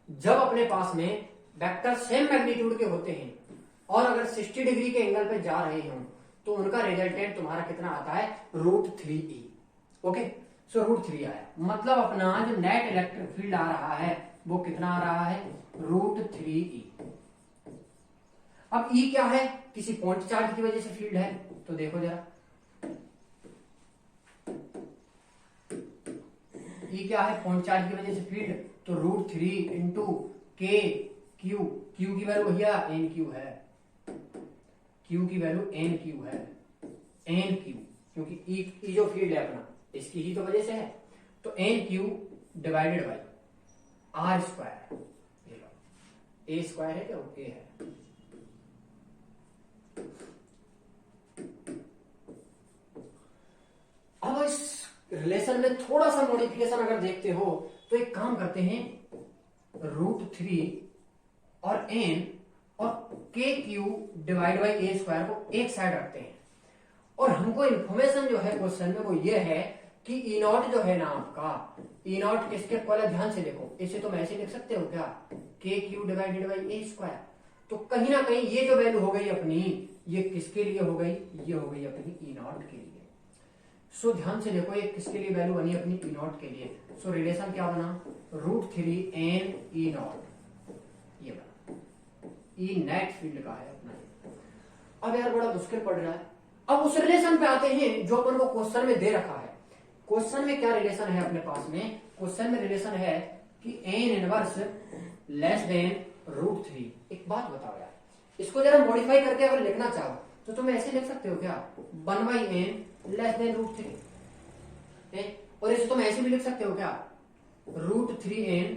जब अपने पास में वेक्टर सेम मैग्नीट्यूड के होते हैं और अगर 60 डिग्री के एंगल पे जा रहे हो, तो उनका रिजल्टेंट तुम्हारा कितना आता है √3e। ओके, सो √3 आया, मतलब अपना जो नेट इलेक्ट्रिक फील्ड आ रहा है वो कितना आ रहा है √3e। अब E क्या है, किसी पॉइंट चार्ज की वजह से फील्ड है, तो देखो जरा E क्या है, पॉइंट चार्ज की वजह से फील्ड, तो √3 इंटू के क्यू, क्यू की वैल्यू भैया एन क्यू है, क्यू की वैल्यू एन क्यू है, एन क्यू, क्योंकि ई जो फील्ड है अपना इसकी ही तो वजह से है, तो n q divided by are square, a square है क्या, ए है। अब इस रिलेशन में थोड़ा सा मॉडिफिकेशन अगर देखते हो, तो एक काम करते हैं, √3 और एन और के Q divide by A square को एक साइड रखते हैं, और हमको इंफॉर्मेशन जो है क्वेश्चन में वो ये है कि ई नॉट जो है ना आपका, ई नॉट किसके इक्वल है, ध्यान से देखो, इसे तुम ऐसे लिख सकते हो क्या, के q divided by A square. तो कहीं ना कहीं ये जो वैल्यू हो गई अपनी, ये किसके लिए हो गई, ये हो गई अपनी ई नॉट के लिए। सो ध्यान से देखो, ये किसके लिए वैल्यू बनी अपनी ई नॉट के लिए। सो रिलेशन क्या बना, √3 एन ई नॉट, ये बना, ई नेट फील्ड का है अपना। अब यार बड़ा मुश्किल पड़ रहा है, अब उस रिलेशन पे आते हैं जो अपन को क्वेश्चन में दे रखा है। क्वेश्चन में क्या रिलेशन है अपने पास में, क्वेश्चन में रिलेशन है कि एन इनवर्स लेस देन √3। एक बात बताओ यार, इसको जरा मॉडिफाई करके अगर लिखना चाहो तो तुम ऐसे लिख सकते हो क्या, 1/n लेस देन √3, और इसे तुम ऐसे भी लिख सकते हो क्या, √3n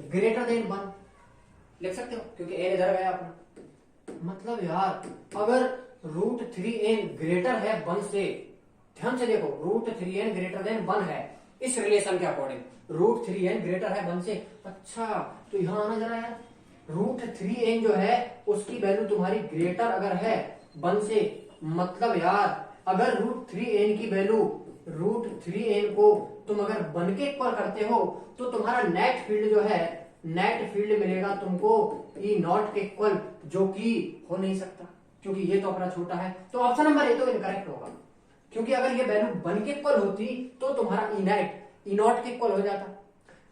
ग्रेटर देन 1 लिख सकते हो, क्योंकि n इधर गया अपना। मतलब यार अगर √3n ग्रेटर है 1 से, ध्यान से देखो, √3n ग्रेटर देन 1 है इस रिलेशन के अकॉर्डिंग, √3n ग्रेटर है 1 से। अच्छा, तो यहां आना जरा यार, √3n जो है उसकी वैल्यू तुम्हारी ग्रेटर अगर है 1 से, मतलब यार अगर √3n की वैल्यू, √3n को तुम अगर 1 के इक्वल करते हो, तो तुम्हारा नेट फील्ड जो है, नेट फील्ड मिलेगा तुमको ई नॉट के इक्वल, जो कि हो नहीं सकता क्योंकि ये तो अपना छोटा है। तो ऑप्शन नंबर ए तो इनकरेक्ट होगा, क्योंकि अगर ये वैल्यू 1 के इक्वल होती तो तुम्हारा ई नेट ई नॉट के इक्वल हो जाता,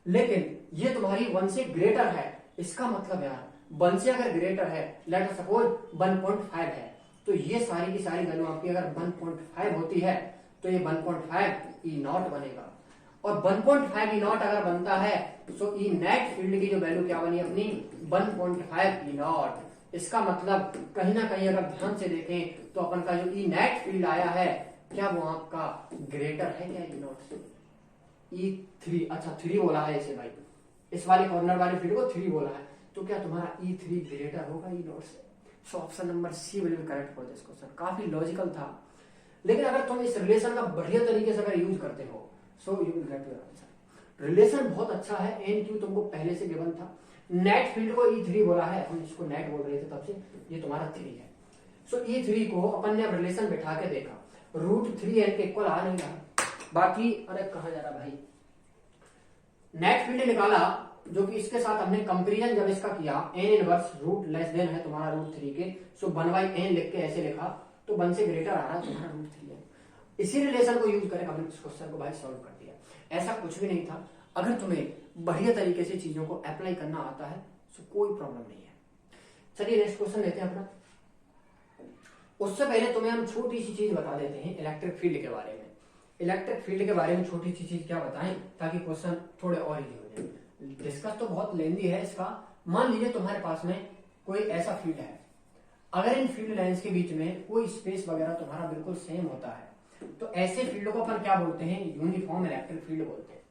लेकिन ये तुम्हारी 1 से ग्रेटर है। इसका मतलब यार 1 से अगर ग्रेटर है, लेट अस सपोज 1.5 है, तो ये सारी की सारी वैल्यू आपकी अगर 1.5 होती है तो ये 1.5 ई नॉट बनेगा, और 1.5 ई नॉट अगर बनता है तो ई नेट फील्ड की जो वैल्यू क्या बनी अपनी 1.5 ई नॉट। इसका मतलब कहीं ना कहीं अगर ध्यान से देखें तो अपन का जो ई नेट फील्ड आया है, क्या वो आपका ग्रेटर है क्या ई नॉट से, E3, अच्छा 3 बोला है इसे भाई, इस वाले कॉर्नर वाले फील्ड को 3 बोला है, तो क्या तुम्हारा E3 ग्रेटर होगा ई नॉट से। So option number c will be correct for this question. काफी लॉजिकल था, लेकिन अगर तुम इस रिलेशन का बढ़िया तरीके से अगर यूज करते हो so you will get your answer. Relation बहुत अच्छा है, एन क्यू तुमको पहले से गिवन था। नेट फील्ड को E3 बोला है, हम इसको नेट बोल रहे थे तब से, ये तुम्हारा 3 है। सो E3 को अपन ने अब रिलेशन बैठा के देखा, √3n के इक्वल आ नहीं रहा, बाकी अरे कहा जा रहा भाई, नेट फील्ड निकाला जो कि इसके साथ हमने कंपेरिजन जब इसका किया, n inverse root less than है तुम्हारा √3 के, सो 1/n लिख के ऐसे लिखा तो 1 से ग्रेटर आ रहा है तुम्हारा √3 है। इसी रिलेशन को यूज करके हमने इस क्वेश्चन को भाई सॉल्व कर दिया। ऐसा कुछ भी नहीं था। अगर तुम्हें बढ़िया तरीके से चीजों को अप्लाई करना आता है तो कोई प्रॉब्लम नहीं है। चलिए नेक्स्ट क्वेश्चन लेते हैं अपना। उससे पहले तुम्हें हम छोटी सी चीज बता देते हैं इलेक्ट्रिक फील्ड के बारे में। इलेक्ट्रिक फील्ड के बारे में छोटी सी चीज क्या बताएं ताकि क्वेश्चन थोड़े और इजी हो जाए। डिस्कस तो बहुत लेंदी है इसका। मान लीजिए तुम्हारे पास में कोई ऐसा फील्ड है, अगर इन फील्ड लाइंस के बीच में कोई स्पेस वगैरह तुम्हारा बिल्कुल सेम होता है तो ऐसे फील्ड को अपन क्या बोलते हैं, यूनिफॉर्म इलेक्ट्रिक फील्ड बोलते हैं।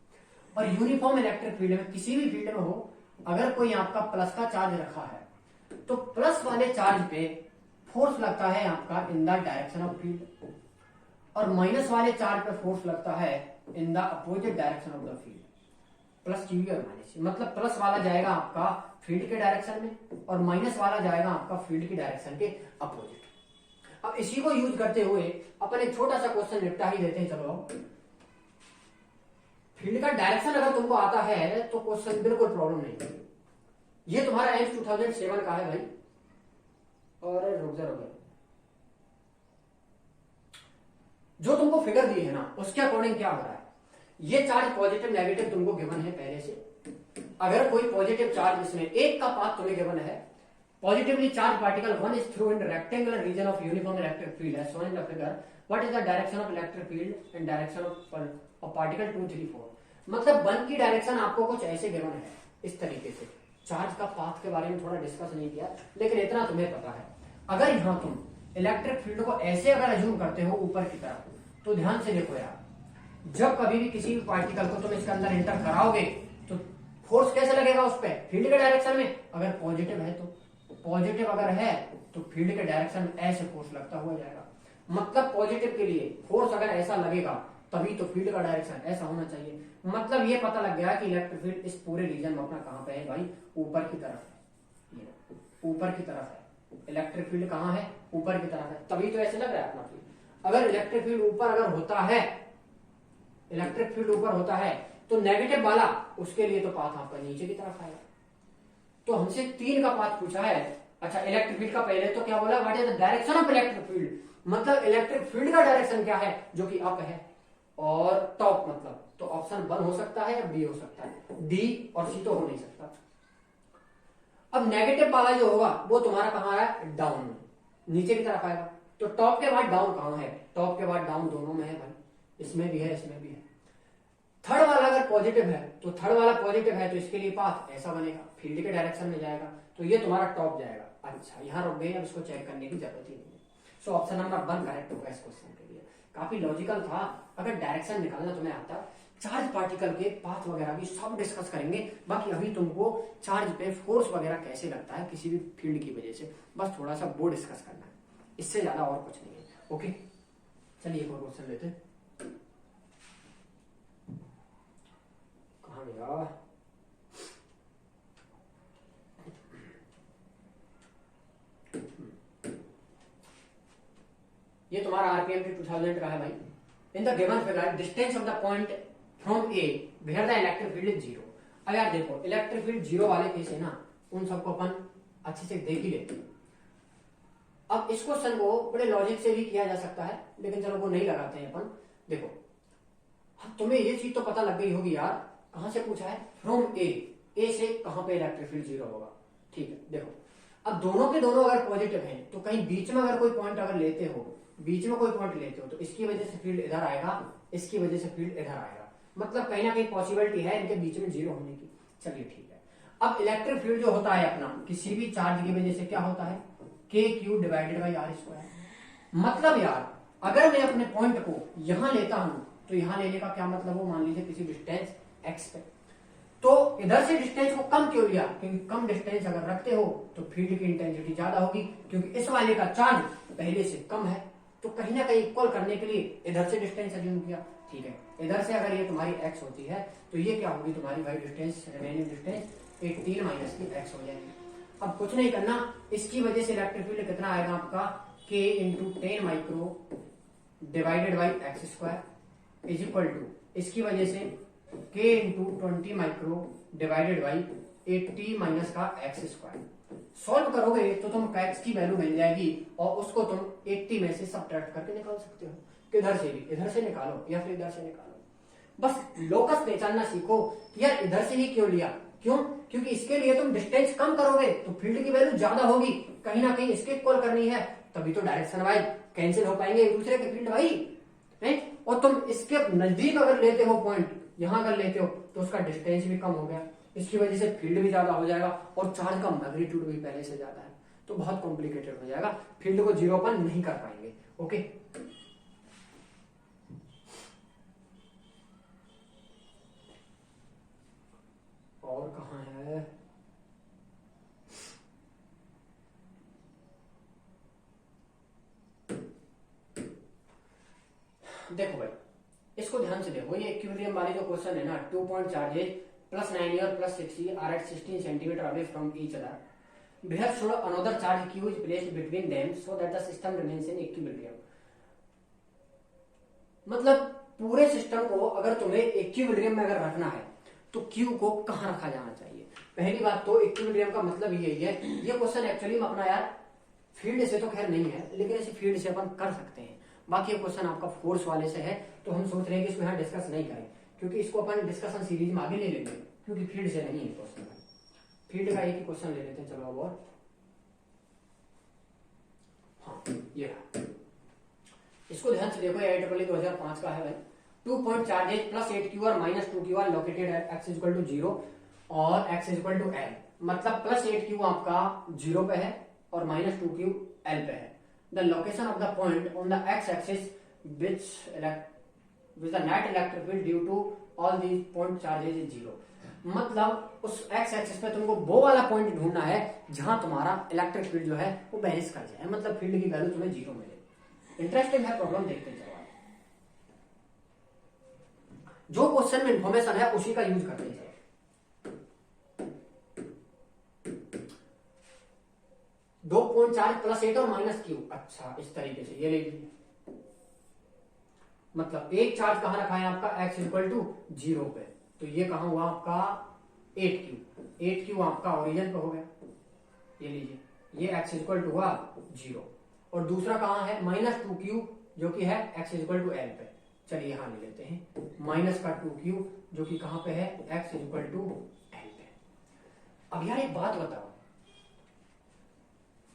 और यूनिफॉर्म इलेक्ट्रिक फील्ड में किसी भी फील्ड में हो, अगर कोई आपका प्लस का चार्ज रखा है तो प्लस वाले चार्ज पे फोर्स लगता है आपका in the direction of field, और माइनस वाले चार्ज पे फोर्स लगता है in the opposite direction of the field. Plus Q और माइनस, मतलब प्लस वाला जाएगा आपका फील्ड के डायरेक्शन में और माइनस वाला जाएगा आपका फील्ड की डायरेक्शन के अपोजिट। अब इसी को यूज करते हुए अपन एक छोटा सा क्वेश्चन निपटा ही देते हैं। चलो, फील्ड का डायरेक्शन अगर तुमको आता है तो क्वेश्चन बिल्कुल प्रॉब्लम नहीं है। ये तुम्हारा एम्स 2007 का है भाई, और रुक जा जो तुमको फिगर दी है ना उसके अकॉर्डिंग क्या हो रहा है, ये चार्ज पॉजिटिव नेगेटिव तुमको गिवन है पहले से। अगर कोई पॉजिटिव चार्ज, इसमें एक का पाथ तुम्हें गिवन है, positively charge particle 1 is through in rectangular region of uniform electric field as shown in the figure. What is the direction of electric field and direction of particle 2, 3, 4? मतलब 1 की डायरेक्शन आपको कुछ ऐसे गिवन है इस तरीके से। चार्ज का पाथ के बारे में थोड़ा डिस्कस नहीं किया, लेकिन इतना तुम्हें पता है। अगर यहाँ तुम इलेक्ट्रिक फील्ड को ऐसे अगर अज्यूम करते हो ऊपर की तरफ, तो ध्यान से देखो यार, जब कभी भी किसी भी पार्टिकल को तुम इसके अंदर एंटर कराओगे तो फोर्स कैसे लगेगा उस पर, फील्ड के डायरेक्शन में। अगर पॉजिटिव है तो पॉजिटिव, अगर है तो फील्ड के डायरेक्शन में ऐसे फोर्स लगता हुआ जाएगा। मतलब पॉजिटिव के लिए फोर्स अगर ऐसा लगेगा तभी तो फील्ड का डायरेक्शन ऐसा होना चाहिए। मतलब ये पता लग गया कि इलेक्ट्रिक फील्ड इस पूरे रीजन में अपना कहां पे है भाई, ऊपर की तरफ है। ये ऊपर की तरफ है इलेक्ट्रिक फील्ड, कहां है, ऊपर की तरफ है, तभी तो ऐसे लग रहा है अपना फील्ड। अगर इलेक्ट्रिक फील्ड ऊपर अगर होता है, इलेक्ट्रिक फील्ड ऊपर होता है तो नेगेटिव वाला उसके लिए तो पाथ आपका नीचे की तरफ आएगा। तो हमसे 3 का पाथ पूछा है। अच्छा, इलेक्ट्रिक फील्ड का पहले तो क्या बोला, what is the direction of electric field, मतलब इलेक्ट्रिक फील्ड का डायरेक्शन क्या है, जो कि अप है, और टॉप मतलब तो ऑप्शन 1 हो सकता है या बी हो सकता है, डी और सी तो हो नहीं सकता। अब नेगेटिव वाला जो होगा वो तुम्हारा कहां है, डाउन में, नीचे की तरफ आएगा। तो टॉप के बाद डाउन कहां है, टॉप के बाद डाउन दोनों में है भाई, इसमें भी है इसमें भी है। थर्ड वाला अगर पॉजिटिव है तो थर्ड वाला पॉजिटिव है तो इसके लिए पाथ ऐसा बनेगा, फील्ड के डायरेक्शन में जाएगा, तो ये तुम्हारा टॉप जाएगा। अच्छा, यहां रुक गए, अब इसको चेक करने की जरूरत ही नहीं है। सो ऑप्शन नंबर 1 करेक्ट होगा इस क्वेश्चन के लिए। काफी लॉजिकल था। अगर डायरेक्शन निकालना तुम्हें आता, चार्ज पार्टिकल के पाथ वगैरह भी सब डिस्कस करेंगे। बाकी अभी तुमको चार्ज पे फोर्स वगैरह कैसे लगता है किसी भी फील्ड की वजह से, बस थोड़ा सा वो डिस्कस करना है, इससे ज्यादा और कुछ नहीं है। ओके, चलिए एक और क्वेश्चन लेते हैं। कहां गया, ये तुम्हारा आरपीएम के 2000 का है भाई। In the given figure distance of the point from a where the electric field is 0। अब यार देखो, इलेक्ट्रिक फील्ड 0 वाले केस है ना, उन सबको अपन अच्छे से देख ही लेते हैं। अब इस क्वेश्चन को बड़े लॉजिक से भी किया जा सकता है, लेकिन चलो वो नहीं लगाते हैं अपन। देखो, तुम्हें ये चीज तो पता लग गई होगी यार, कहां से पूछा है, फ्रॉम ए से कहां पे इलेक्ट्रिक फील्ड 0 होगा। ठीक है, देखो अब दोनों के दोनों अगर पॉजिटिव हैं तो कहीं बीच में अगर कोई पॉइंट अगर लेते हो, बीच में कोई पॉइंट लेते हो तो इसकी वजह से फील्ड इधर आएगा, इसकी वजह से फील्ड इधर आएगा, मतलब कहीं ना कहीं पॉसिबिलिटी है इनके बीच में 0 होने की। चलिए ठीक है। अब इलेक्ट्रिक फील्ड जो होता है अपना किसी भी चार्ज की वजह से क्या होता है, KQ डिवाइडेड बाई R²। मतलब यार अगर मैं अपने पॉइंट को यहां लेता हूं तो यहां लेने का क्या मतलब हो, मान लीजिए किसी डिस्टेंस x पे, तो इधर से डिस्टेंस को कम क्यों लिया, क्योंकि कम डिस्टेंस अगर रखते हो तो फील्ड की इंटेंसिटी ज्यादा होगी, क्योंकि इस वाले का चार्ज पहले से कम है। तो कहीं ना कहीं इक्वल करने के लिए इधर से डिस्टेंस अज्यूम किया, ठीक है। इधर से अगर ये तुम्हारी x होती है तो ये क्या होगी तुम्हारी भाई डिस्टेंस, रिमेनिंग डिस्टेंस 18 माइनस की x हो जाएगी। अब कुछ नहीं करना, इसकी वजह से इलेक्ट्रिक फील्ड कितना आएगा आपका k into 10 micro divided by x square is equal to, इसकी वजह से k into 20 micro divided by 80 minus का एक्स स्क्वायर। सॉल्व करोगे तो तुम x की वैल्यू मिल जाएगी और उसको तुम 80 में से सब्ट्रैक्ट करके निकाल सकते हो, किधर से भी, इधर से निकालो या फिर इधर से निकालो। बस लोकस पहचानना सीखो कि यार इधर से ही क्यों लिया, क्यों, क्योंकि इसके लिए तुम डिस्टेंस कम करोगे तो फील्ड की वैल्यू ज्यादा होगी, कहीं ना कहीं इसके इक्वल करनी है, तभी तो डायरेक्शन वाइज कैंसिल हो पाएंगे एक दूसरे के फील्ड भाई है। और तुम इसके नजदीक अगर लेते हो पॉइंट, यहां अगर लेते हो तो उसका डिस्टेंस भी कम हो गया, इसकी वजह से फील्ड भी ज्यादा हो जाएगा और चार्ज का मैग्नीट्यूड भी पहले से ज्यादा है, तो बहुत कॉम्प्लिकेटेड हो जाएगा, फील्ड को जीरो पर नहीं कर पाएंगे। ओके, और कहां है, देखो भाई इसको ध्यान से देखो, ये इक्विलिब्रियम वाली जो क्वेश्चन है ना, 2 पॉइंट चार्जेज प्लस 9e और plus 6e are at 16 centimetre away from each other, where should another charge q is placed between them so that the system remains in equilibrium। मतलब पूरे सिस्टम को अगर तुम्हें इक्विलिब्रियम में अगर रखना है तो q को कहां रखा जाना चाहिए। पहली बात तो इक्विलिब्रियम का मतलब यही है, ये क्वेश्चन एक्चुअली में अपना यार फील्ड से तो खैर नहीं है, लेकिन इसे फील्ड से अपन कर सकते हैं। बाकी ये क्वेश्चन आपका फोर्स वाले से है, तो हम सोच रहे हैं कि इसको यहाँ डिस्कस नहीं करें, क्योंकि इसको अपन डिस्कशन सीरीज में आगे ले लेंगे, क्योंकि फील्ड से नहीं है क्वेश्चन। फील्ड का एक ही क्वेश्चन ले लेते हैं, चलो अब और हाँ ये इसको ध्यान से देखो, AIEEE 2005 का है भाई। 2 पॉइंट चार्जेज प्लस 8q और minus 2q are located at x equal to 0 और x इक्वल टू l, मतलब प्लस 8q आपका 0 पे है और माइनस 2q l पे है। The location of the point on the x axis which the net electric field due to all these point charges is 0। मतलब उस x एक्सिस पे तुमको वो वाला पॉइंट ढूंढना है जहां तुम्हारा इलेक्ट्रिक फील्ड जो है वो बैलेंस कर जाए, मतलब फील्ड की वैल्यू तुम्हें 0 मिले। इंटरेस्टिंग है प्रॉब्लम, देखते हैं चलो। जो क्वेश्चन में इंफॉर्मेशन है उसी का यूज करते हैं। 2.4 प्लस 8 और माइनस क्यू, अच्छा इस तरीके से ये ले लीजिए, मतलब एक चार्ज कहां रखा है आपका x इक्वल टू 0 पे, तो ये कहां हुआ आपका 8q आपका ओरिजिन पे हो गया, ये लीजिए, ये x इक्वल टू हुआ 0, और दूसरा कहां है माइनस 2q जो कि है x इक्वल टू l पे। चलिए यहां ले लेते हैं माइनस का 2q जो कि कहां पे है x इक्वल टू l पे। अब यार एक बात बताओ,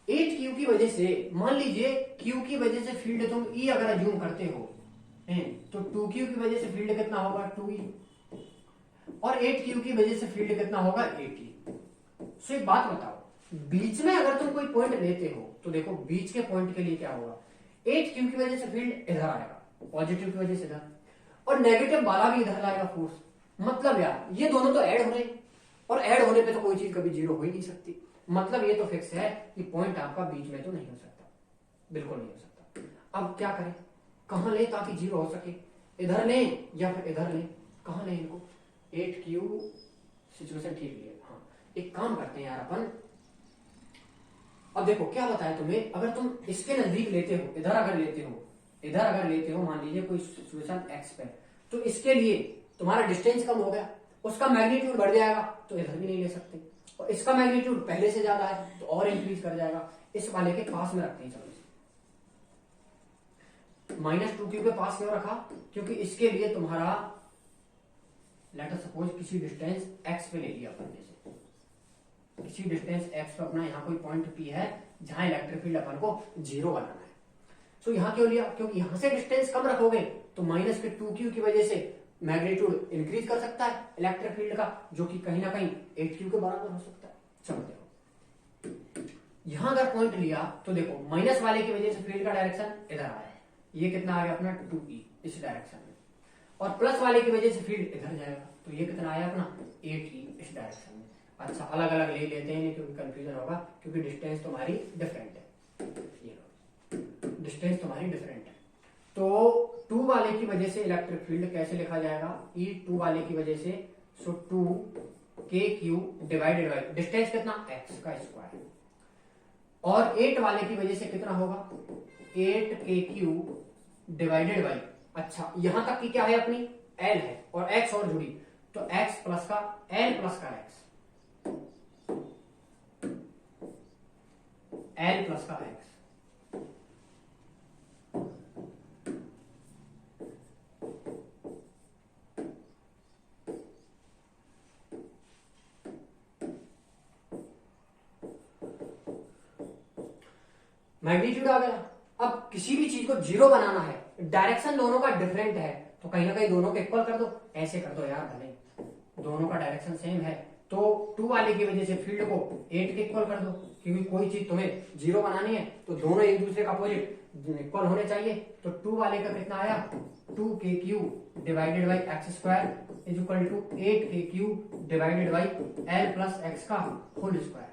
8q की वजह से, मान लीजिए q की वजह से फील्ड तुम e अगर अज्यूम करते हो तो 2q की वजह से फील्ड कितना होगा 2e, और 8q की वजह से फील्ड कितना होगा 8e। सो एक बात बताओ, बीच में अगर तुम कोई पॉइंट लेते हो तो देखो बीच के पॉइंट के लिए क्या होगा, 8q की वजह से फील्ड इधर आएगा, पॉजिटिव की वजह से इधर, और नेगेटिव वाला भी इधर लाएगा फोर्स। मतलब यार ये दोनों तो ऐड हो रहे हैं, और ऐड होने पे तो कोई चीज कभी 0 हो ही नहीं सकती, मतलब ये तो फिक्स है कि पॉइंट आपका बीच में तो नहीं हो सकता, बिल्कुल नहीं हो सकता। अब क्या करें, कहां ले ताकि 0 हो सके, इधर ले या फिर इधर ले, कहां ले इनको, 8q सिचुएशन ठीक है। हाँ एक काम करते हैं यार अपन, अब देखो क्या बताया तुम्हें, अगर तुम इसके नजदीक लेते हो, इधर अगर लेते हो मान लीजिए कोई सिचुएशन x पे, तो इसके लिए तुम्हारा डिस्टेंस कम हो गया, उसका मैग्नीट्यूड बढ़ जाएगा, तो इधर भी नहीं ले सकते, और इसका मैग्नीट्यूड पहले से ज्यादा है तो और इंक्रीज कर जाएगा, इस वाले के पास में रखते हैं। चलो माइनस 2q के पास क्यों रखा, क्योंकि इसके लिए तुम्हारा लेट अस सपोज किसी डिस्टेंस x पे ले लिया अपन ने, किसी डिस्टेंस x पे अपना यहाँ कोई पॉइंट p है जहां इलेक्ट्रिक फील्ड अपन को 0 बनाना है। सो यहाँ क्यों लिया, क्योंकि यहां से डिस्टेंस कम रखोगे तो माइनस के 2q की वजह से मैग्नीट्यूड इंक्रीज कर सकता है इलेक्ट्रिक फील्ड का, जो कि कहीं ना कहीं 8q के बराबर हो सकता है। चलो देखो यहां अगर पॉइंट लिया तो देखो माइनस वाले की वजह से फील्ड का डायरेक्शन इधर आया, ये कितना आ गया अपना 2e इस डायरेक्शन में, और प्लस वाले की वजह से फील्ड इधर जाएगा, तो ये कितना आया अपना 8e इस डायरेक्शन में। अच्छा अलग अलग ले लेते हैं क्योंकि कंफ्यूजन होगा, क्योंकि डिस्टेंस तुम्हारी डिफरेंट है। ये डिस्टेंस तुम्हारी डिफरेंट है। तो 2 वाले की वजह से इलेक्ट्रिक फील्ड कैसे लिखा जाएगा, E2 वाले की वजह से, सो 2kq डिवाइडेड बाई डिस्टेंस कितना, x का स्क्वायर, और 8 वाले की वजह से कितना होगा, 8kq डिवाइडेड बाई, अच्छा यहां तक की क्या है अपनी, l है और x और जुड़ी, तो x प्लस का l प्लस का x, l प्लस का x। मैग्नीट्यूड आ गया। अब किसी भी चीज को जीरो बनाना है, डायरेक्शन दोनों का डिफरेंट है, तो कहीं ना कहीं दोनों को इक्वल कर दो, ऐसे कर दो यार, भले दोनों का डायरेक्शन सेम है, तो 2 वाले की वजह से फील्ड को 8 के इक्वल कर दो, क्योंकि कोई चीज तुम्हें जीरो बनानी है तो दोनों एक दूसरे का अपोजिट इक्वल होने चाहिए। तो 2 वाले का कितना आया, 2kq divided by x square is equal to 8kq divided by l plus x का होल स्क्वायर।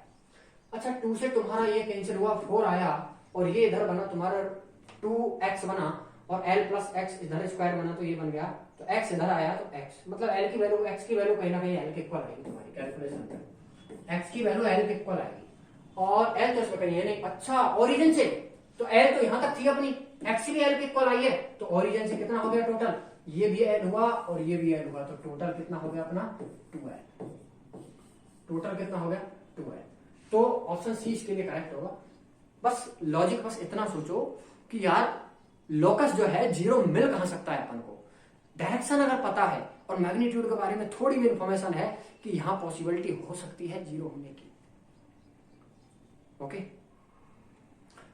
अच्छा 2 से तुम्हारा ये कैंसिल हुआ, 4 आया, और ये इधर बना तुम्हारा 2x बना, और l प्लस एक्स इधर स्क्वायर बना, तो ये बन गया, तो x इधर आया तो x, मतलब l की वैल्यू, x की वैल्यू कहीं ना कहीं l के इक्वल आएगी तुम्हारी कैलकुलेशन पे, x की वैल्यू l के इक्वल आएगी, और l तो इसमें कहीं है नहीं। अच्छा ओरिजिन से, तो l तो यहां तक थी अपनी, x भी l के इक्वल आई है, तो ओरिजिन से कितना हो गया टोटल, ये भी l हुआ और ये भी l हुआ, तो टोटल कितना हो गया अपना 2l, टोटल कितना हो गया 2l। तो ऑप्शन सी इसके लिए करेक्ट होगा। बस लॉजिक बस इतना सोचो कि यार लोकस जो है जीरो मिल कहां सकता है अपन को, डायरेक्शन अगर पता है और मैग्नीट्यूड के बारे में थोड़ी भी इंफॉर्मेशन है कि यहां पॉसिबिलिटी हो सकती है जीरो होने की। ओके,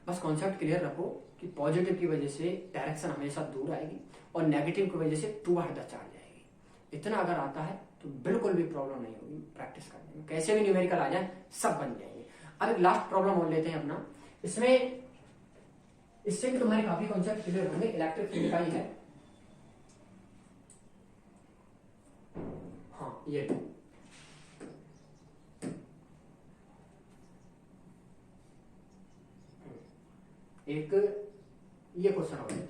बस कॉन्सेप्ट क्लियर रखो कि पॉजिटिव की वजह से डायरेक्शन हमेशा दूर आएगी और नेगेटिव की वजह से टूवर्ड द चार्ज आएगी। इतना अगर आता है तो बिल्कुल भी प्रॉब्लम नहीं होगी प्रैक्टिस करने में, कैसे भी न्यूमेरिकल आ जाए सब बन जाएंगे। अब एक लास्ट प्रॉब्लम और लेते हैं अपना, इसमें इससे भी तुम्हारे काफी कॉन्सेप्ट क्लियर होंगे, इलेक्ट्रिक फील्ड का ही है। हाँ ये एक ये क्वेश्चन हो गया,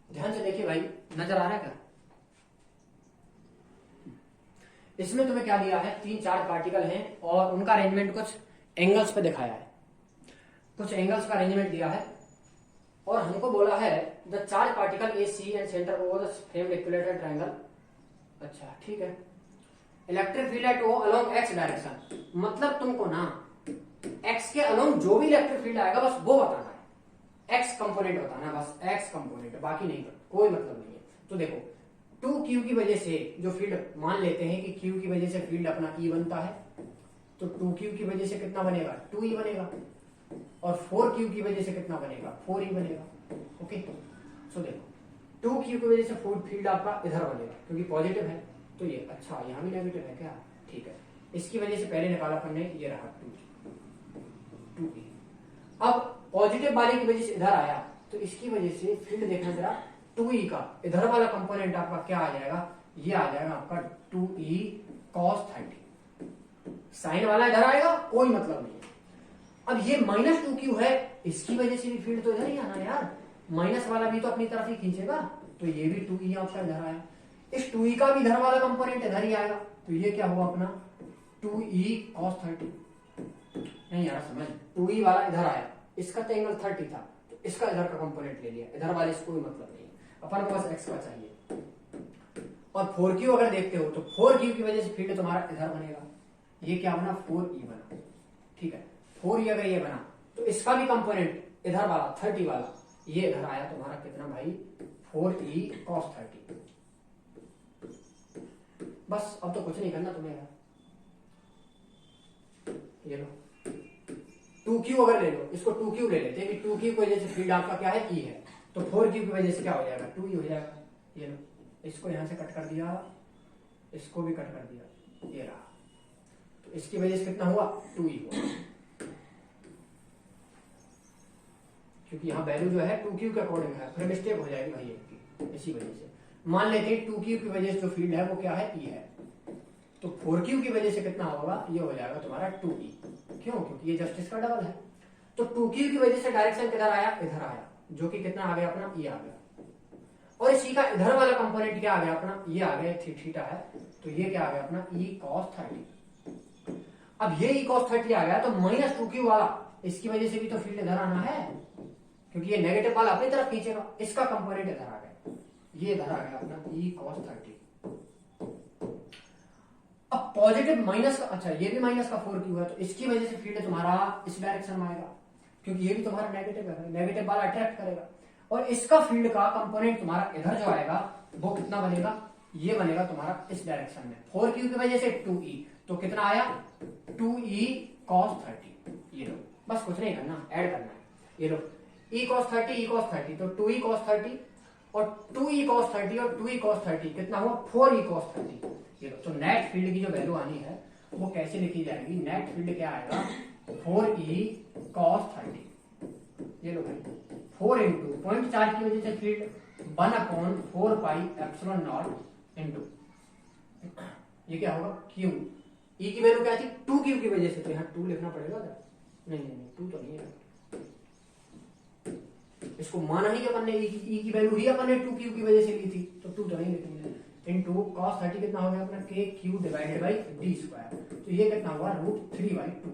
ध्यान से देखिए भाई, नजर आ रहा है क्या, इसमें तुम्हें क्या दिया है, 3-4 पार्टिकल हैं और उनका अरेंजमेंट कुछ एंगल्स पे दिखाया है, कुछ एंगल्स का अरेंजमेंट दिया है, और हमको बोला है the charge particle a c and centre over the frame equilateral triangle. अच्छा ठीक है, electric field at o along x direction, मतलब तुमको ना एक्स के अलोंग जो भी इलेक्ट्रिक फील्ड आएगा बस वो बताना है, एक्स कंपोनेंट बताना है, बस एक्स कंपोनेंट, बाकी नहीं, कोई मतलब नहीं है। तो देखो 2q की वजह से जो फील्ड, मान लेते हैं कि q की वजह से फील्ड अपना E बनता है, तो 2q की वजह से कितना बनेगा 2e बनेगा, और 4q की वजह से कितना बनेगा 4e बनेगा। ओके, सो देखो 2q की वजह से फील्ड आपका इधर बनेगा क्योंकि पॉजिटिव है, तो ये, अच्छा यहाँ भी नेगेटिव है क्या, ठीक है, इसकी वजह से पहले निकाला अपन ने, ये रहा 2e। अब पॉजिटिव वाले की वजह से इधर आया, तो इसकी वजह से फील्ड देखना जरा, 2e का इधर वाला कंपोनेंट आपका क्या आ जाएगा, ये आ जाएगा आपका 2e cos 30, साइन वाला इधर आएगा, कोई मतलब नहीं है। अब ये -2q है, इसकी वजह से भी फील्ड तो इधर ही आना है यार, माइनस वाला भी तो अपनी तरफ ही खींचेगा, तो ये भी 2e आपका इधर आया, इस 2e का भी इधर वाला कंपोनेंट इधर ही आएगा, तो ये क्या हुआ अपना 2e cos 30। नहीं यार समझ, 2e वाला इधर आया, इसका तो एंगल 30 था, तो इसका इधर का कंपोनेंट ले लिया, इधर वाले से कोई मतलब नहीं, अपन को बस x का चाहिए। और 4q अगर देखते हो तो 4q की वजह से फील्ड तुम्हारा इधर बनेगा, ये क्या बना 4e बना, ठीक है, 4e अगर ये बना तो इसका भी कंपोनेंट इधर वाला 30 वाला ये इधर आया, तुम्हारा कितना भाई 4e cos 30। बस अब तो कुछ नहीं करना तुम्हें यार, ये लो 2q अगर ले लो, इसको 2q ले लेते हैं कि 2q की वजह से फील्ड आपका क्या है e है, तो 4q की वजह से क्या हो जाएगा 2e हो जाएगा, ये लो, इसको यहां से कट कर दिया, इसको भी कट कर दिया, ये रहा, तो इसकी वजह से कितना हुआ 2e हुआ, क्योंकि यहाँ वैल्यू जो है 2q के अकॉर्डिंग है, फिर मिस्टेक हो जाएगी भाई की, इसी वजह से मान लेते हैं 2q की वजह से जो फील्ड है वो क्या है e है, तो 4q की वजह से कितना होगा, ये हो जाएगा तुम्हारा 2e। क्यों? क्योंकि ये जस्ट इसका डबल है। तो 2q की वजह से डायरेक्शन किधर आया, इधर आया, जो कि कितना आ गया अपना, ये आ गया। और इसी का इधर वाला कंपोनेंट क्या आ गया अपना, ये आ गया, थीटा है, तो ये क्या आ गया अपना, e cos 30। अब ये e cos 30 आ गया, तो माइनस 2q वाला, इसकी वजह से भी तो फील्ड इधर आना है, क्योंकि ये नेगेटिव वाला अपनी तरफ खींचेगा, इसका कंपोनेंट इधर आ गया, ये इधर आ गया अपना e cos 30। अब पॉजिटिव माइनस का, अच्छा ये भी माइनस का 4q है, तो इसकी वजह से फील्ड तुम्हारा इस डायरेक्शन में आएगा, क्योंकि ये भी तुम्हारा नेगेटिव है, नेगेटिव वाला अट्रैक्ट करेगा। और इसका फील्ड का कंपोनेंट तुम्हारा इधर जो आएगा वो कितना बनेगा, ये बनेगा तुम्हारा इस डायरेक्शन में, 4q की वजह से 2e, तो कितना आया 2e cos 30। ये लो, बस कुछ नहीं करना, ऐड करना है, ये लो e cos 30, तो 2e cos 30 और 2e cos 30 और 2e cos 30 कितना हुआ 4e cos 30। ये लो, तो नेट फील्ड की जो वैल्यू आनी है वो कैसे लिखी जाएगी, नेट फील्ड क्या आएगा 4e cos 30। ये लो भाई 4 इंटू पॉइंट चार्ज की वजह से field 1/4 pi epsilon not into, ये क्या होगा q, e की वैल्यू क्या थी 2q की वजह से, तो यहाँ 2 लिखना पड़ेगा क्या, नहीं 2 तो नहीं है, इसको माना ही अपन ने, e की वैल्यू ही अपन ने 2q की वजह से ली थी, तो 2 तो नहीं लिखेंगे। इंटू cos 30 कितना हो गया अपना kq divided by d square, तो ये कितना हुआ √3/2।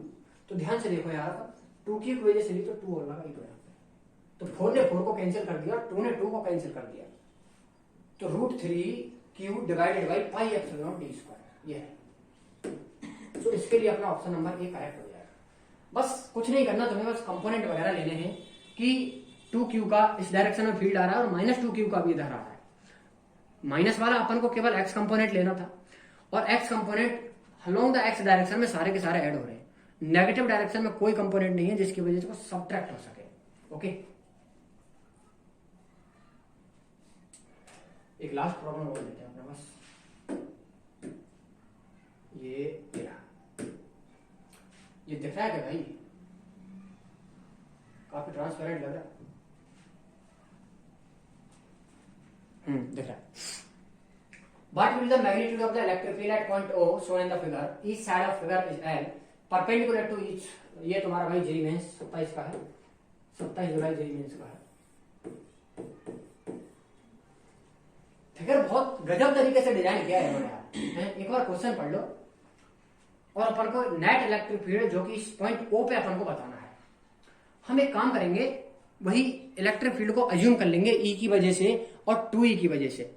तो ध्यान से देखो यार, 2q की वजह से ली तो 2 और लगा, तो यहाँ पे तो 4 ने 4 को कैंसिल कर दिया, 2 ने 2 को कैंसिल कर दिया, तो √3q divided by pi epsilon d square, ये है। तो इसके लिए अपना ऑप्शन नंबर ए करेक्ट हो जाएगा। बस कुछ नहीं करना तुम्हें, बस कंपोनेंट वगैरह लेने हैं कि 2q का इस डायरेक्शन में फील्ड आ रहा है और माइनस 2q का भी इधर आ रहा है। माइनस वाला अपन को केवल x कंपोनेंट लेना था, और x component along the x direction में सारे के सारे ऐड हो रहे हैं, नेगेटिव डायरेक्शन में कोई कंपोनेंट नहीं है जिसकी वजह से वो सब्ट्रैक्ट हो सके। ओके, एक लास्ट प्रॉब्लम और लेते हैं अपने पास, ये दिख रहा है क्या भाई, काफी ट्रांसपेरेंट लग रहा है, दिख रहा है। What will be the magnitude of the electric field at point O shown in the figure? Each side of figure is L, perpendicular to each। ये तुम्हारा भाई जेई मेंस 27 का है, 27 जुलाई जेई मेंस का है। फिगर बहुत गजब तरीके से डिजाइन किया है यार, एक बार क्वेश्चन पढ़ लो, और अपन को नेट इलेक्ट्रिक फील्ड जो कि इस पॉइंट O पे अपन को बताना है। हम एक काम करेंगे, वही इलेक्ट्रिक फील्ड को अज्यूम कर लेंगे E की वजह से और 2E की वजह से।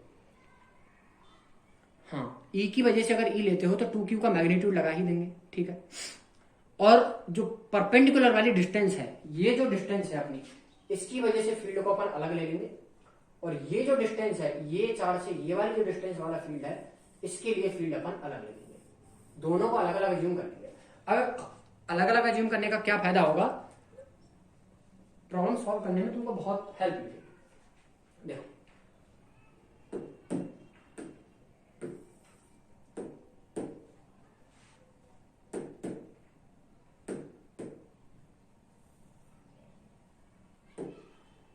हाँ, E की वजह से अगर E लेते हो तो 2Q का मैग्नीट्यूड लगा ही देंगे, ठीक है। और जो परपेंडिकुलर वाली डिस्टेंस है, ये जो डिस्टेंस है अपनी, इसकी वजह से फील्ड को अपन अलग ले लेंगे, और ये जो डिस्टेंस है, ये चार्ज से ये वाली जो डिस्टेंस वाला फील्ड है, इसके लिए फील्ड अपन अलग ले लेंगे, दोनों को अलग अलग अज्यूम कर लेंगे। अब अलग अलग अज्यूम करने का क्या फायदा होगा, प्रॉब्लम सॉल्व करने में तुमको बहुत हेल्प मिलेगी। देखो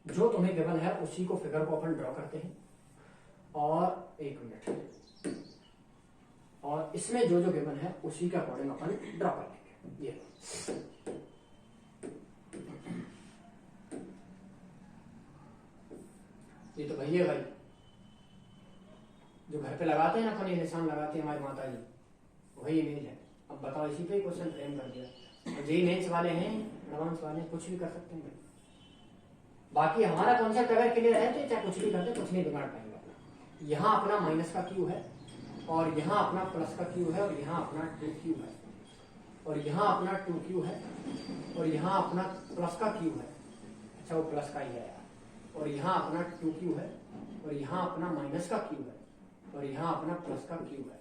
जो तुम्हें गिवन है उसी को फिगर को अपन ड्रॉ करते हैं, और एक मिनट, और इसमें जो जो गिवन है उसी के अकॉर्डिंग अपन ड्रॉ कर लेंगे। ये तो भैया भाई जो घर पे लगाते हैं ना अपन, ये निशान लगाते हैं हमारी माता जी, वही इमेज है। अब बताओ, इसी पे क्वेश्चन फ्रेम कर दिया, और जेई मेंस वाले हैं, एडवांस वाले कुछ भी कर सकते हैं। बाकी हमारा कॉन्सेप्ट अगर क्लियर है तो चाहे कुछ भी करते, कुछ नहीं बिगाड़ पाएंगे अपना। यहाँ अपना माइनस का क्यू है, और यहाँ अपना प्लस का क्यू है, और यहाँ अपना 2Q है, और यहाँ अपना 2Q है, और यहाँ अपना प्लस का क्यू है, अच्छा वो प्लस का ही है यार, और यहाँ अपना 2Q है, और यहाँ अपना माइनस का क्यू है, और यहाँ अपना प्लस का क्यू है।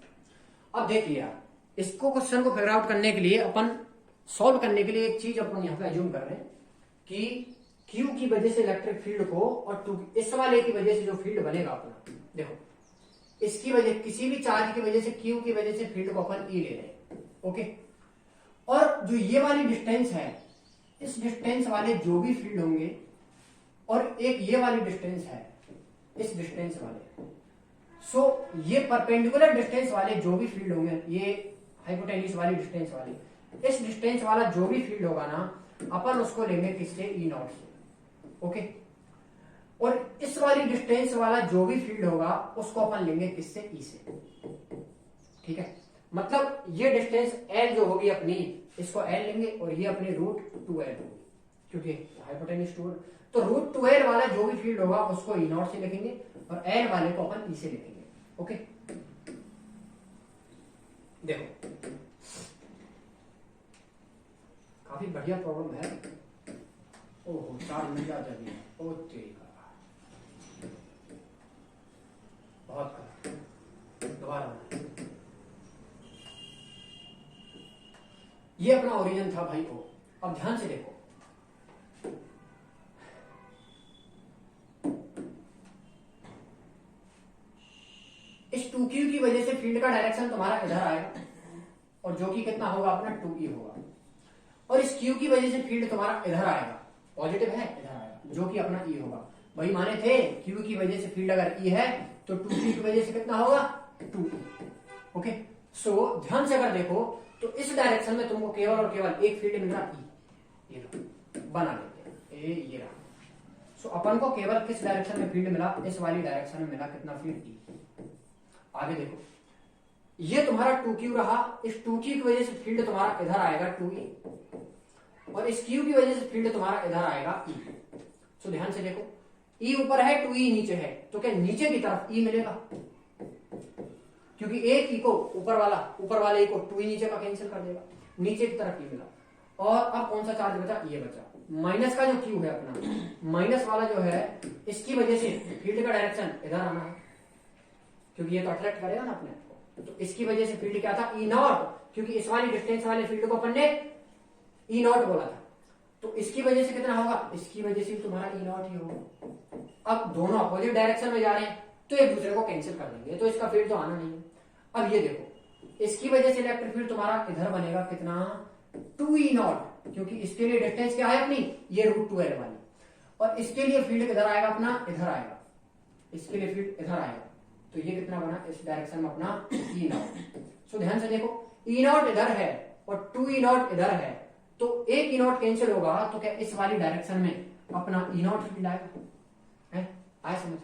अब देखिए यार, इसको क्वेश्चन को फिगर आउट करने के लिए अपन सॉल्व करने के लिए एक चीज अपन यहाँ पे अज्यूम कर रहे हैं कि Q की वजह से इलेक्ट्रिक फील्ड को, और 2 इस वाले की वजह से जो फील्ड बनेगा अपना, देखो इसकी वजह, किसी भी चार्ज की वजह से Q की वजह से फील्ड को अपन E ले रहे हैं, ओके। और जो ये वाली डिस्टेंस है, इस डिस्टेंस वाले जो भी फील्ड होंगे, और एक ये वाली डिस्टेंस है, इस डिस्टेंस वाले सो ये परपेंडिकुलर डिस्टेंस वाले जो भी फील्ड होंगे, ये हाइपोटेन्यूज वाली डिस्टेंस वाली, इस डिस्टेंस वाला जो भी फील्ड होगा ना, अपन उसको लेंगे किससे? ई नॉट से। ओके, और इस वाली डिस्टेंस वाला जो भी फील्ड होगा उसको अपन लेंगे किससे? ई से। ठीक है, मतलब ये डिस्टेंस एल जो होगी अपनी, इसको एल लेंगे और ये अपनी रूट 2l होगी, क्योंकि हाइपोटेन्यूज 2l। तो रूट 2l वाला जो भी फील्ड होगा उसको ई नॉट से लिखेंगे और एल वाले को अपन ई से लिखेंगे। ओके, देखो काफी बढ़िया प्रॉब्लम है। ओहो, 4 मिनट आ जाएगी। ओ तेरी का, बहुत कर, दोबारा। ये अपना ओरिजिन था भाई को। अब ध्यान से देखो, इस 2q की वजह से फील्ड का डायरेक्शन तुम्हारा इधर आएगा और जो कि कितना होगा अपना 2e होगा, और इस q की वजह से फील्ड तुम्हारा इधर आएगा, पॉजिटिव है, इधर आएगा, जो कि अपना e होगा। वही माने थे, q की वजह से फील्ड अगर e है तो 2q की वजह से कितना होगा? 2e। ओके, सो ध्यान से अगर देखो तो इस डायरेक्शन में तुमको केवल और केवल एक फील्ड मिल रहा e, ये बना लेते हैं, ये रहा। सो अपन को केवल किस डायरेक्शन में फील्ड मिला? इस वाली डायरेक्शन में मिला कितना? Field e। आगे देखो, ये तुम्हारा 2q रहा, इस 2q की वजह से फील्ड तुम्हारा इधर आएगा 2e, और इस q की वजह से फील्ड तुम्हारा इधर आएगा e। सो ध्यान से देखो, e ऊपर है, 2e नीचे है, तो क्या नीचे की तरफ e मिलेगा? क्योंकि एक e को ऊपर वाले e को 2e नीचे का कैंसिल कर देगा, नीचे की तरफ e मिला। और अब कौन सा चार्ज बचा? ये बचा। माइनस का जो q है अपना, माइनस वाला जो है, इसकी वजह से फील्ड का डायरेक्शन इधर आना है, क्योंकि ये तो अट्रैक्ट करेगा ना अपने को। तो इसकी वजह से फील्ड क्या था? ई नॉट, क्योंकि इस वाली डिस्टेंस वाले फील्ड को अपन ने ई नॉट बोला था। तो इसकी वजह से कितना होगा? इसकी वजह से तुम्हारा ई नॉट ही होगा। अब दोनों अपोजिट डायरेक्शन में जा रहे हैं तो एक दूसरे को कैंसिल कर देंगे, तो इसका फील्ड तो आना नहीं है। अब ये देखो, इसकी वजह से इलेक्ट्रिक फील्ड तुम्हारा इधर बनेगा कितना? 2e नॉट, क्योंकि इसके लिए डिस्टेंस क्या है अपनी? ये रूट 2l वाली, और इसके लिए फील्ड किधर आएगा अपना? इधर आएगा, इसके लिए फील्ड इधर आएगा, तो ये कितना बना? इस डायरेक्शन में अपना ई नॉट। सो ध्यान से देखो, ई नॉट इधर है और 2e नॉट इधर है, तो एक ई नॉट कैंसिल होगा, तो क्या इस वाली डायरेक्शन में अपना ई नॉट फील्ड आएगा? आया समझ?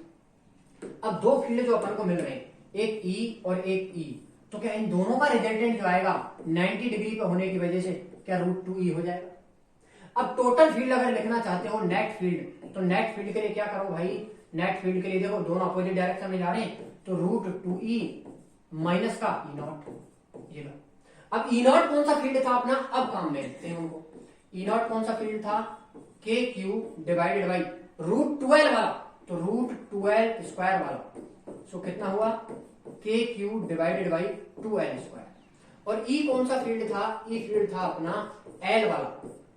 अब दो फील्ड जो अपन को मिल रहे हैं, एक E और एक E, तो क्या इन दोनों का रिजल्टेंट जो आएगा 90 डिग्री पे होने की वजह से क्या रूट 2E हो जाएगा। अब टोटल फील्ड अगर लिखना चाहते हो नेट फील्ड, तो नेट फील्ड के लिए क्या करो भाई? नेट फील्ड के लिए देखो, दोनों अपोजिट डायरेक्शन में जा रहे हैं, तो रूट 2E माइनस का ई नॉट, ये लो। अब ई नॉट कौन सा फील्ड था अपना? अब काम में लिखते हैं उनको। ई नॉट कौन सा फील्ड था? के क्यू डिवाइडेड बाई रूट 12 वाला, तो रूट 12 स्क्वायर वाला। सो कितना हुआ? के q divided by 2l square. और ई कौन सा फील्ड था? ई फील्ड था अपना एल वाला,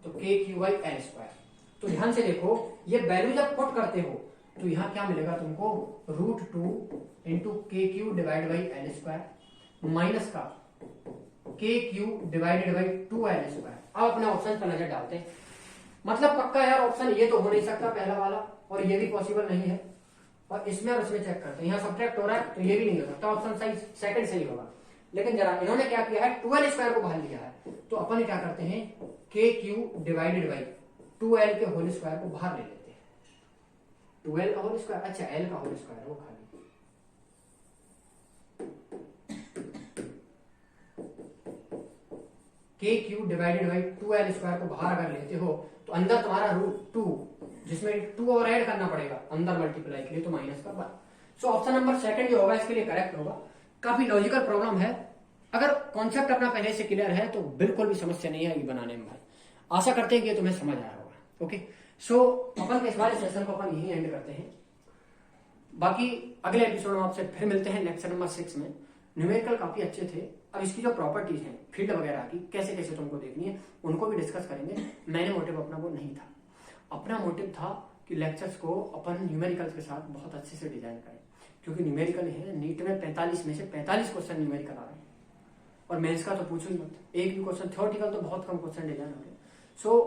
तो के क्यू बाई एल स्क्वायर। तो ध्यान से देखो, ये वैल्यू जब पुट करते हो तो यहां क्या मिलेगा तुमको? रूट 2 इंटू के Q divide by L square minus का के q divided by 2l square. अब अपने ऑप्शन पर नजर डालते हैं। मतलब पक्का यार ऑप्शन ये तो हो नहीं सकता पहला वाला, और ये भी पॉसिबल नहीं है, और इसमें और इसमें चेक करते हैं, यहाँ सब्ट्रैक्ट हो रहा है तो ये भी नहीं हो सकता, ऑप्शन सही सेकंड सही होगा। लेकिन जरा इन्होंने क्या किया है? 2l स्क्वायर को बाहर लिया है, तो अपन क्या करते हैं? के क्यू डिवाइडेड बाई 2l के होल स्क्वायर को बाहर ले लेते हैं। 2l का होल स्क्वायर, अच्छा l का होल स्क्वायर वो खाली, के q divided by 2l square को बाहर अगर लेते हो तो अंदर तुम्हारा रूट 2, जिसमें 2 और ऐड करना पड़ेगा अंदर मल्टीप्लाई के लिए, तो माइनस का 1। सो ऑप्शन नंबर सेकंड जो होगा इसके लिए करेक्ट होगा। काफी लॉजिकल प्रॉब्लम है, अगर कॉन्सेप्ट अपना पहले से क्लियर है तो बिल्कुल भी समस्या नहीं आएगी बनाने में भाई। आशा करते हैं कि ये तुम्हें समझ आया होगा। ओके, सो अपन के इस वाले सेशन को अपन यही एंड करते हैं। बाकी अगले एपिसोड में आपसे फिर मिलते हैं लेक्चर नंबर 6 में। न्यूमेरिकल काफी अच्छे थे, अब इसकी जो प्रॉपर्टीज हैं फील्ड वगैरह की कैसे कैसे तुमको देखनी है उनको भी डिस्कस करेंगे। मैंने मोटिव अपना वो नहीं था, अपना मोटिव था कि लेक्चर्स को अपन न्यूमेरिकल्स के साथ बहुत अच्छे से डिजाइन करें, क्योंकि न्यूमेरिकल है नीट में 45 में से 45 क्वेश्चन न्यूमेरिकल आ रहे हैं, और मेंस का तो पूछो ही मत, एक भी क्वेश्चन। थ्योरेटिकल तो बहुत कम क्वेश्चन डिजाइन हो रहे हैं। सो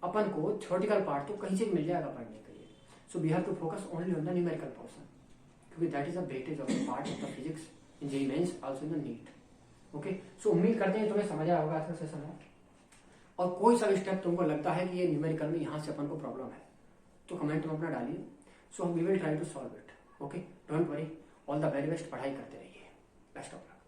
अपन को थ्योरेटिकल पार्ट तो कहीं से मिल जाएगा पढ़ने के लिए। So we have to focus only on the numerical portion, क्योंकि that is a weightage of the part of the physics in JEE Mains also in the NEET. Okay, so उम्मीद करते हैं तुम्हें समझ आया होगा आज का सेशन है। और कोई सा स्टेप तुमको लगता है कि ये न्यूमेरिकल में यहाँ से अपन को प्रॉब्लम है तो कमेंट में अपना डालिए, so we will try to solve it. Okay, don't worry, all the very best, पढ़ाई करते रहिए, बेस्ट ऑफ लक।